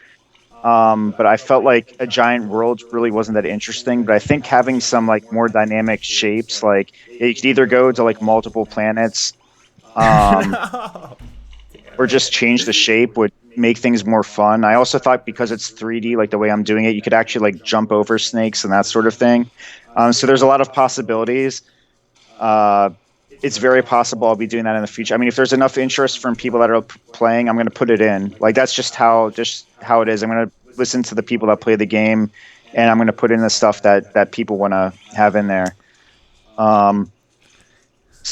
But I felt like a giant world really wasn't that interesting. But I think having some like more dynamic shapes, like you could either go to like multiple planets, um, No. or just change the shape would make things more fun. I also thought because it's 3D, like the way I'm doing it, you could actually like jump over snakes and that sort of thing. So there's a lot of possibilities. Uh, it's very possible I'll be doing that in the future. I mean, if there's enough interest from people that are playing, I'm going to put it in. Like that's just how it is. I'm going to listen to the people that play the game, and I'm going to put in the stuff that people want to have in there. Um,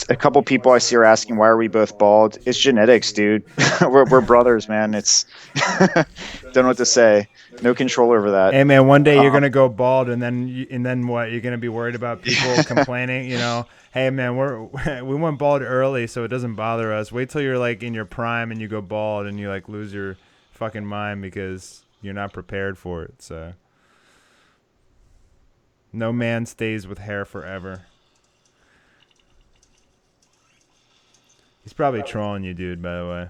a couple people I see are asking why are we both bald. It's genetics, dude. we're brothers, man. It's don't know what to say. No control over that. Hey man, one day you're gonna go bald, and then what? You're gonna be worried about people complaining. Hey man, we went bald early, so it doesn't bother us. Wait till you're like in your prime and you go bald, and you like lose your fucking mind because you're not prepared for it. So no man stays with hair forever. He's probably trolling you, dude. By the way.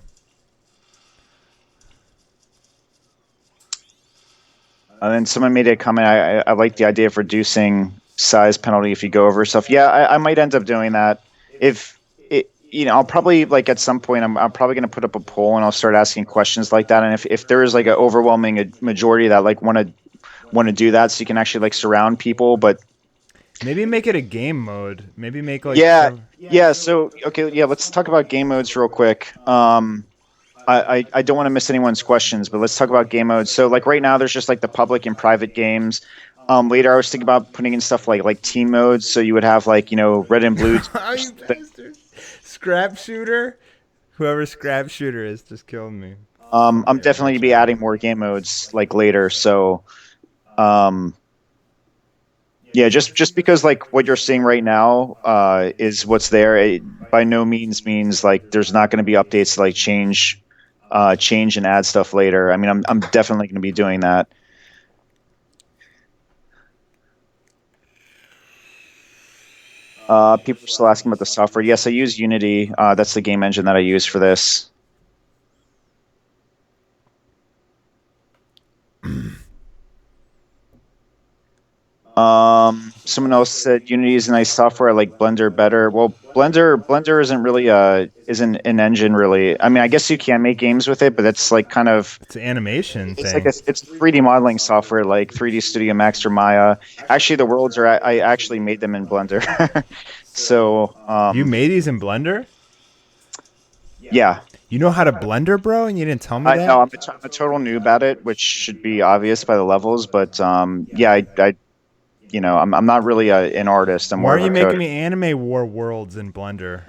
And then someone made a comment. I like the idea of reducing size penalty if you go over stuff. Yeah, I might end up doing that. If it, I'll probably like at some point I'm probably going to put up a poll and I'll start asking questions like that. And if there is like an overwhelming majority that like want to do that, so you can actually like surround people, but Maybe make it a game mode. Maybe make like yeah. So okay, yeah. Let's talk about game modes real quick. I don't want to miss anyone's questions, but let's talk about game modes. So like right now, there's just like the public and private games. Later, I was thinking about putting in stuff like team modes, so you would have like red and blue. Oh, you bastard! Scrap shooter. Whoever scrap shooter is just killed me. I'm definitely gonna be adding more game modes like later. So, yeah, just because like what you're seeing right now is what's there. It by no means means like there's not going to be updates to like change and add stuff later. I mean, I'm definitely going to be doing that. People are still asking about the software. Yes, I use Unity. That's the game engine that I use for this. Someone else said Unity is a nice software. I like Blender better. Well, Blender isn't really isn't an engine really. I mean, I guess you can make games with it, but it's like kind of It's an animation it's thing. like it's 3D modeling software like 3D Studio Max or Maya. Actually, the worlds are I actually made them in Blender. So You made these in Blender? yeah, You know how to Blender, bro, and you didn't tell me I that? know I'm a total noob at it, which should be obvious by the levels. But yeah, I'm not really an artist. I'm Why more are of you a making coder. me anime war worlds in Blender?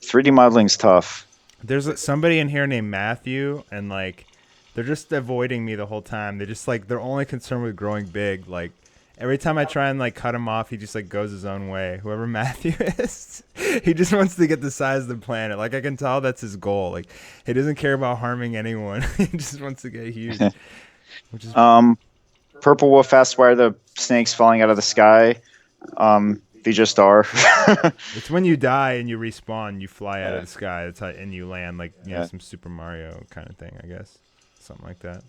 3D modeling's tough. There's somebody in here named Matthew, and like they're just avoiding me the whole time. They just like they're only concerned with growing big. Like every time I try and like cut him off, he just like goes his own way. Whoever Matthew is, he just wants to get the size of the planet. Like I can tell that's his goal. Like he doesn't care about harming anyone. He just wants to get huge. Which is Purple Wolf asks why are the snakes falling out of the sky? They just are. it's when you die and you respawn, you fly out of the sky. That's how, and you land like Yeah. some Super Mario kind of thing, I guess, something like that.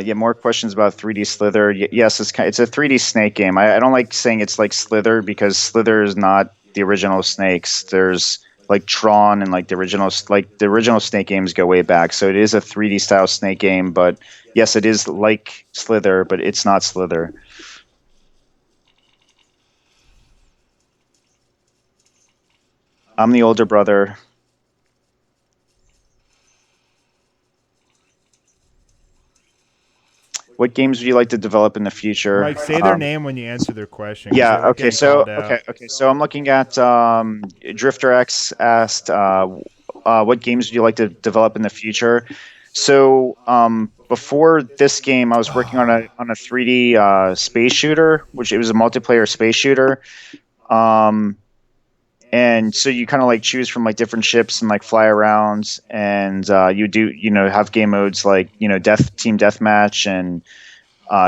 Yeah, more questions about 3D Slither. Yes, it's a 3D snake game. I don't like saying it's like Slither because Slither is not the original snakes. There's like Tron and like the original snake games go way back. So it is a 3D style snake game, but yes, it is like Slither, but it's not Slither. I'm the older brother. What games would you like to develop in the future? Like say their name when you answer their question. 'cause Yeah. they're Okay. getting So called out. okay. So I'm looking at Drifter X asked, what games would you like to develop in the future? So before this game, I was working on a 3D space shooter, which it was a multiplayer space shooter. Um, and so you kind of like choose from like different ships and like fly around, and you do have game modes like team deathmatch and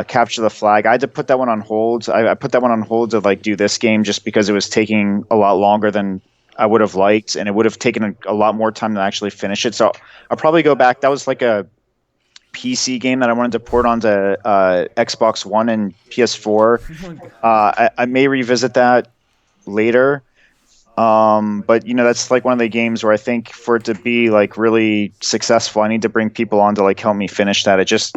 capture the flag. I had to put that one on hold. I put that one on hold to like do this game just because it was taking a lot longer than I would have liked, and it would have taken a lot more time to actually finish it. So I'll probably go back. That was like a PC game that I wanted to port onto Xbox One and PS4. I may revisit that later. But that's like one of the games where I think for it to be like really successful, I need to bring people on to like help me finish that. It just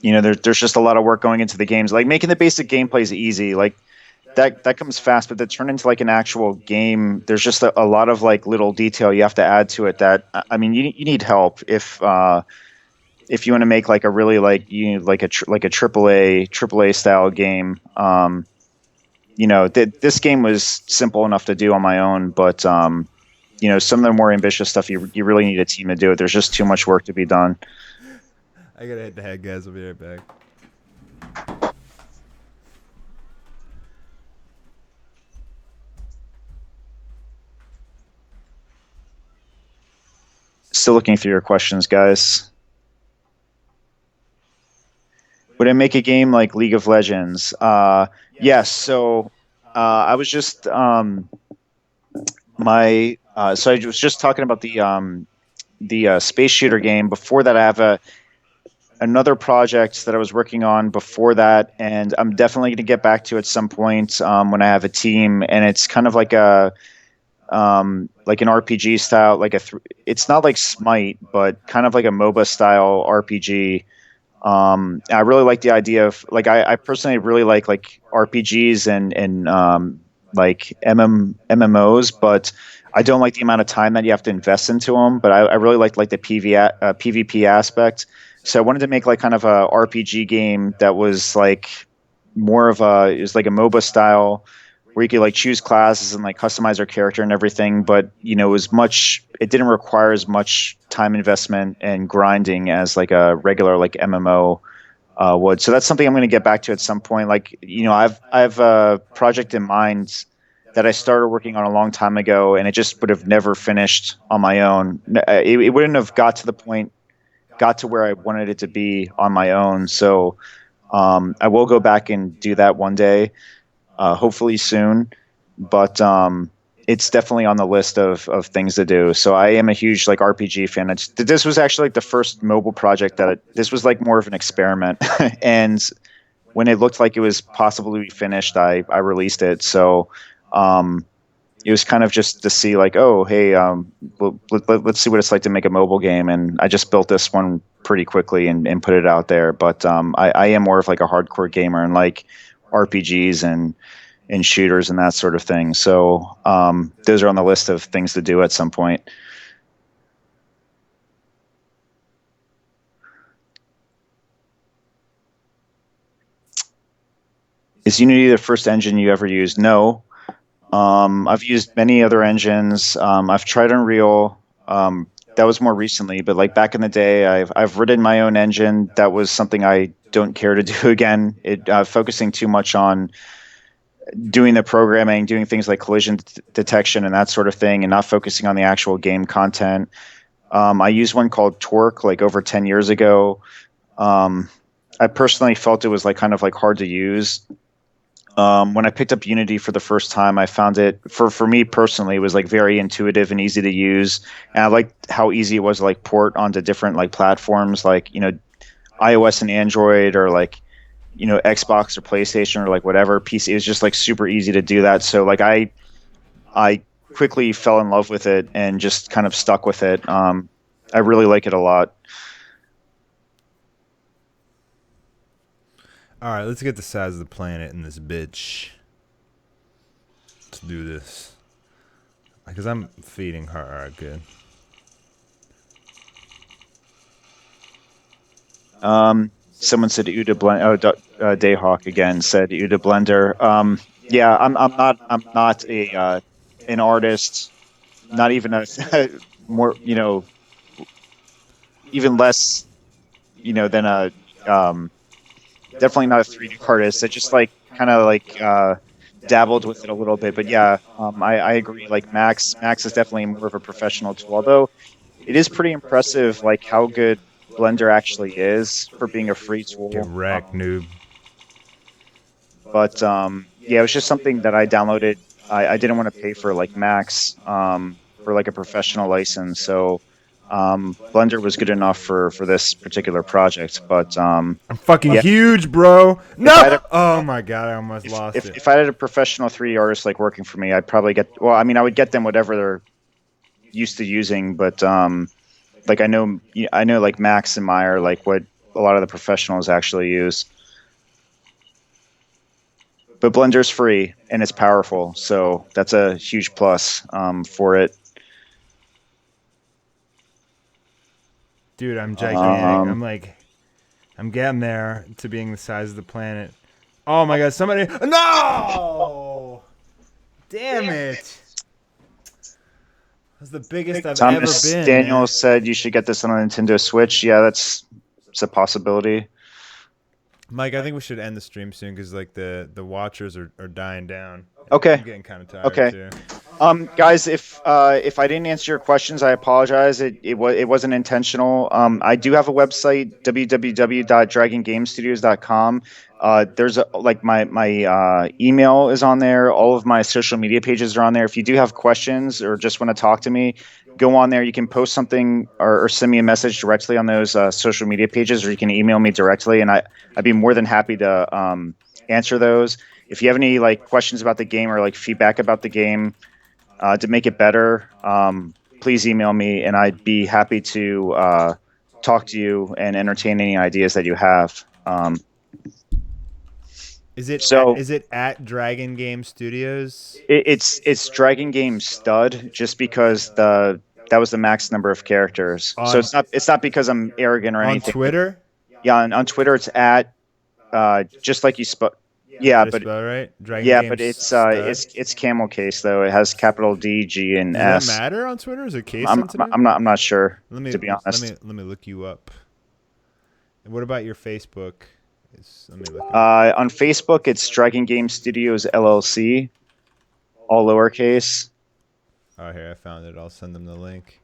there's just a lot of work going into the games. Like making the basic gameplay is easy. Like that comes fast, but to turn into like an actual game, there's just a lot of like little detail you have to add to it. That I mean, you need help if you want to make like a really like like a triple A style game. This game was simple enough to do on my own, but some of the more ambitious stuff you really need a team to do it. There's just too much work to be done. I gotta hit the head, guys. I'll be right back. Still looking through your questions, guys. Would I make a game like League of Legends? Yes. So I was just so I was just talking about the space shooter game. Before that, I have another project that I was working on before that, and I'm definitely going to get back to at some point when I have a team. And it's kind of like like an RPG style, it's not like Smite, but kind of like a MOBA style RPG. I really like the idea of like I personally really like RPGs and like MMOs, but I don't like the amount of time that you have to invest into them. But I really like the PvP aspect. So I wanted to make like kind of a RPG game that was like it was like a MOBA style where you could like choose classes and like customize your character and everything, but it didn't require as much time investment and grinding as like a regular like MMO would. So that's something I'm going to get back to at some point. Like I've a project in mind that I started working on a long time ago, and it just would have never finished on my own. It wouldn't have got to where I wanted it to be on my own. So I will go back and do that one day, hopefully soon. But it's definitely on the list of things to do. So I am a huge like RPG fan. This was actually like the first mobile project this was like more of an experiment. And when it looked like it was possible to be finished, I released it. So it was kind of just to see like, oh, hey, let's see what it's like to make a mobile game. And I just built this one pretty quickly and put it out there. But I am more of like a hardcore gamer and like RPGs and shooters and that sort of thing. So those are on the list of things to do at some point. Is Unity the first engine you ever used? No. I've used many other engines. I've tried Unreal. That was more recently, but like back in the day, I've written my own engine. That was something I don't care to do again. Focusing too much on doing the programming, doing things like collision detection and that sort of thing, and not focusing on the actual game content. I used one called Torque like over 10 years ago. I personally felt it was like kind of like hard to use. When I picked up Unity for the first time, I found it for me personally, it was like very intuitive and easy to use, and I liked how easy it was to like port onto different like platforms, like iOS and Android, or like Xbox or PlayStation or like whatever PC. It was just like super easy to do that. So like I quickly fell in love with it and just kind of stuck with it. I really like it a lot. Alright, let's get the size of the planet in this bitch. Let's do this. Because I'm feeding her. Alright, good. Someone said Uda Blend. Oh, Dayhawk again said Uda Blender. Yeah, I'm not a an artist. Not even a more. even less, than a definitely not a 3D artist. I just like kind of like dabbled with it a little bit. But yeah, I agree. Like Max is definitely more of a professional tool. Although it is pretty impressive, like how good Blender actually is for being a free Get tool. wrecked, noob. But yeah, it was just something that I downloaded. I didn't want to pay for like Max for like a professional license, so Blender was good enough for this particular project. But I'm fucking yeah, huge, bro. if I had No! a Oh my god, I almost if, lost if, it. if I had a professional 3D artist like working for me, I'd probably get. Well, I mean, I would get them whatever they're used to using, but like I know like Max and Meyer, like what a lot of the professionals actually use. But Blender's free and it's powerful, so that's a huge plus for it. Dude, I'm gigantic. Um, I'm getting there to being the size of the planet. Oh my god, somebody. No! Damn it. That's the biggest I've ever Thomas been, man. Daniel said you should get this on a Nintendo Switch. Yeah, it's a possibility. Mike, I think we should end the stream soon because like the watchers are dying down. Okay. I'm getting kind of tired Okay. too. Guys, if I didn't answer your questions, I apologize. It wasn't intentional. I do have a website, www.dragongamestudios.com. There's like my email is on there. All of my social media pages are on there. If you do have questions or just want to talk to me, go on there. You can post something or send me a message directly on those social media pages, or you can email me directly, and I'd be more than happy to answer those. If you have any like questions about the game or like feedback about the game, to make it better, please email me, and I'd be happy to talk to you and entertain any ideas that you have. Is it So at Dragon Game Studios? it's Dragon Game Stud, just because that was the max number of characters. So On it's not because I'm arrogant or on anything. Twitter? Yeah, on Twitter it's at just like you spoke. Yeah, Did I but spell it right? Dragon yeah, Game but it's Stud. it's camel case though. It has capital D, G, and Does that S. matter on Twitter? Is it case I'm sensitive? I'm not I'm not sure, Let me to be honest. let me look you up. And what about your Facebook? Let me look. On Facebook, it's Dragon Game Studios LLC, all lowercase. Oh, here I found it. I'll send them the link.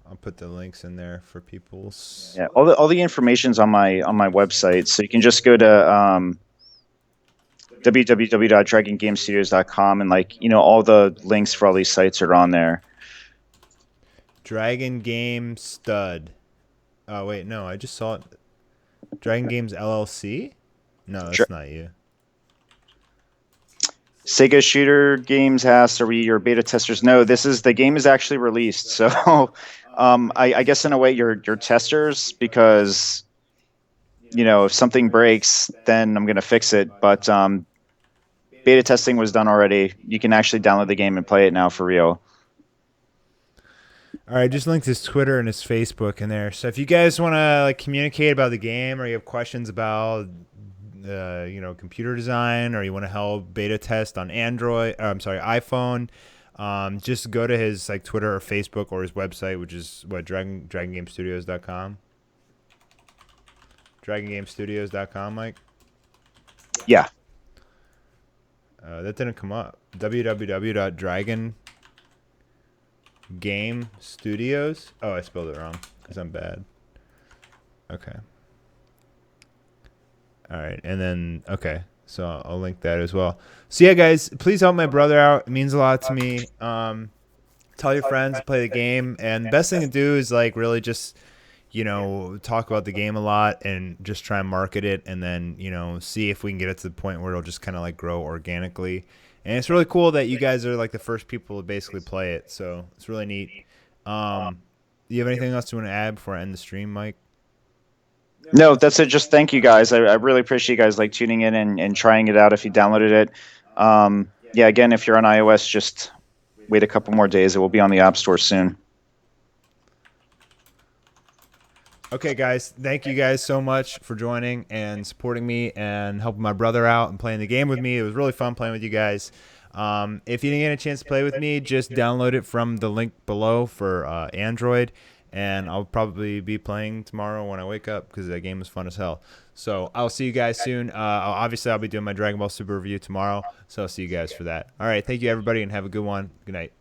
I'll put the links in there for people's. Yeah, all the information's on my website, so you can just go to www.dragongamestudios.com, and all the links for all these sites are on there. Dragon Game Stud. Oh wait, no, I just saw it. Dragon Games LLC. No, that's not you. Sega Shooter Games asks, are we your beta testers? No, the game is actually released. So, I guess in a way you're testers, because, if something breaks, then I'm gonna fix it. But beta testing was done already. You can actually download the game and play it now for real. All right, just linked his Twitter and his Facebook in there. So if you guys want to like communicate about the game, or you have questions about computer design, or you want to help beta test on iPhone, just go to his like Twitter or Facebook or his website, which is what dragongamestudios.com. Dragongamestudios.com, Mike. Yeah. That didn't come up. www.dragongamestudios. Oh, I spelled it wrong because I'm bad. Okay. All right, and then so I'll link that as well. So yeah, guys, please help my brother out. It means a lot to me. Tell your friends to play the game, and the best thing to do is like really just talk about the game a lot and just try and market it, and then see if we can get it to the point where it'll just kind of like grow organically. And it's really cool that you guys are like the first people to basically play it, so it's really neat. Do you have anything else you want to add before I end the stream, Mike? No, that's it. Just thank you guys. I really appreciate you guys like tuning in and trying it out if you downloaded it. Yeah, again, if you're on iOS, just wait a couple more days. It will be on the App Store soon. Okay, guys, thank you guys so much for joining and supporting me and helping my brother out and playing the game with me. It was really fun playing with you guys. If you didn't get a chance to play with me, just download it from the link below for Android, and I'll probably be playing tomorrow when I wake up because that game was fun as hell. So I'll see you guys soon. Obviously, I'll be doing my Dragon Ball Super review tomorrow, so I'll see you guys for that. All right, thank you everybody, and have a good one. Good night.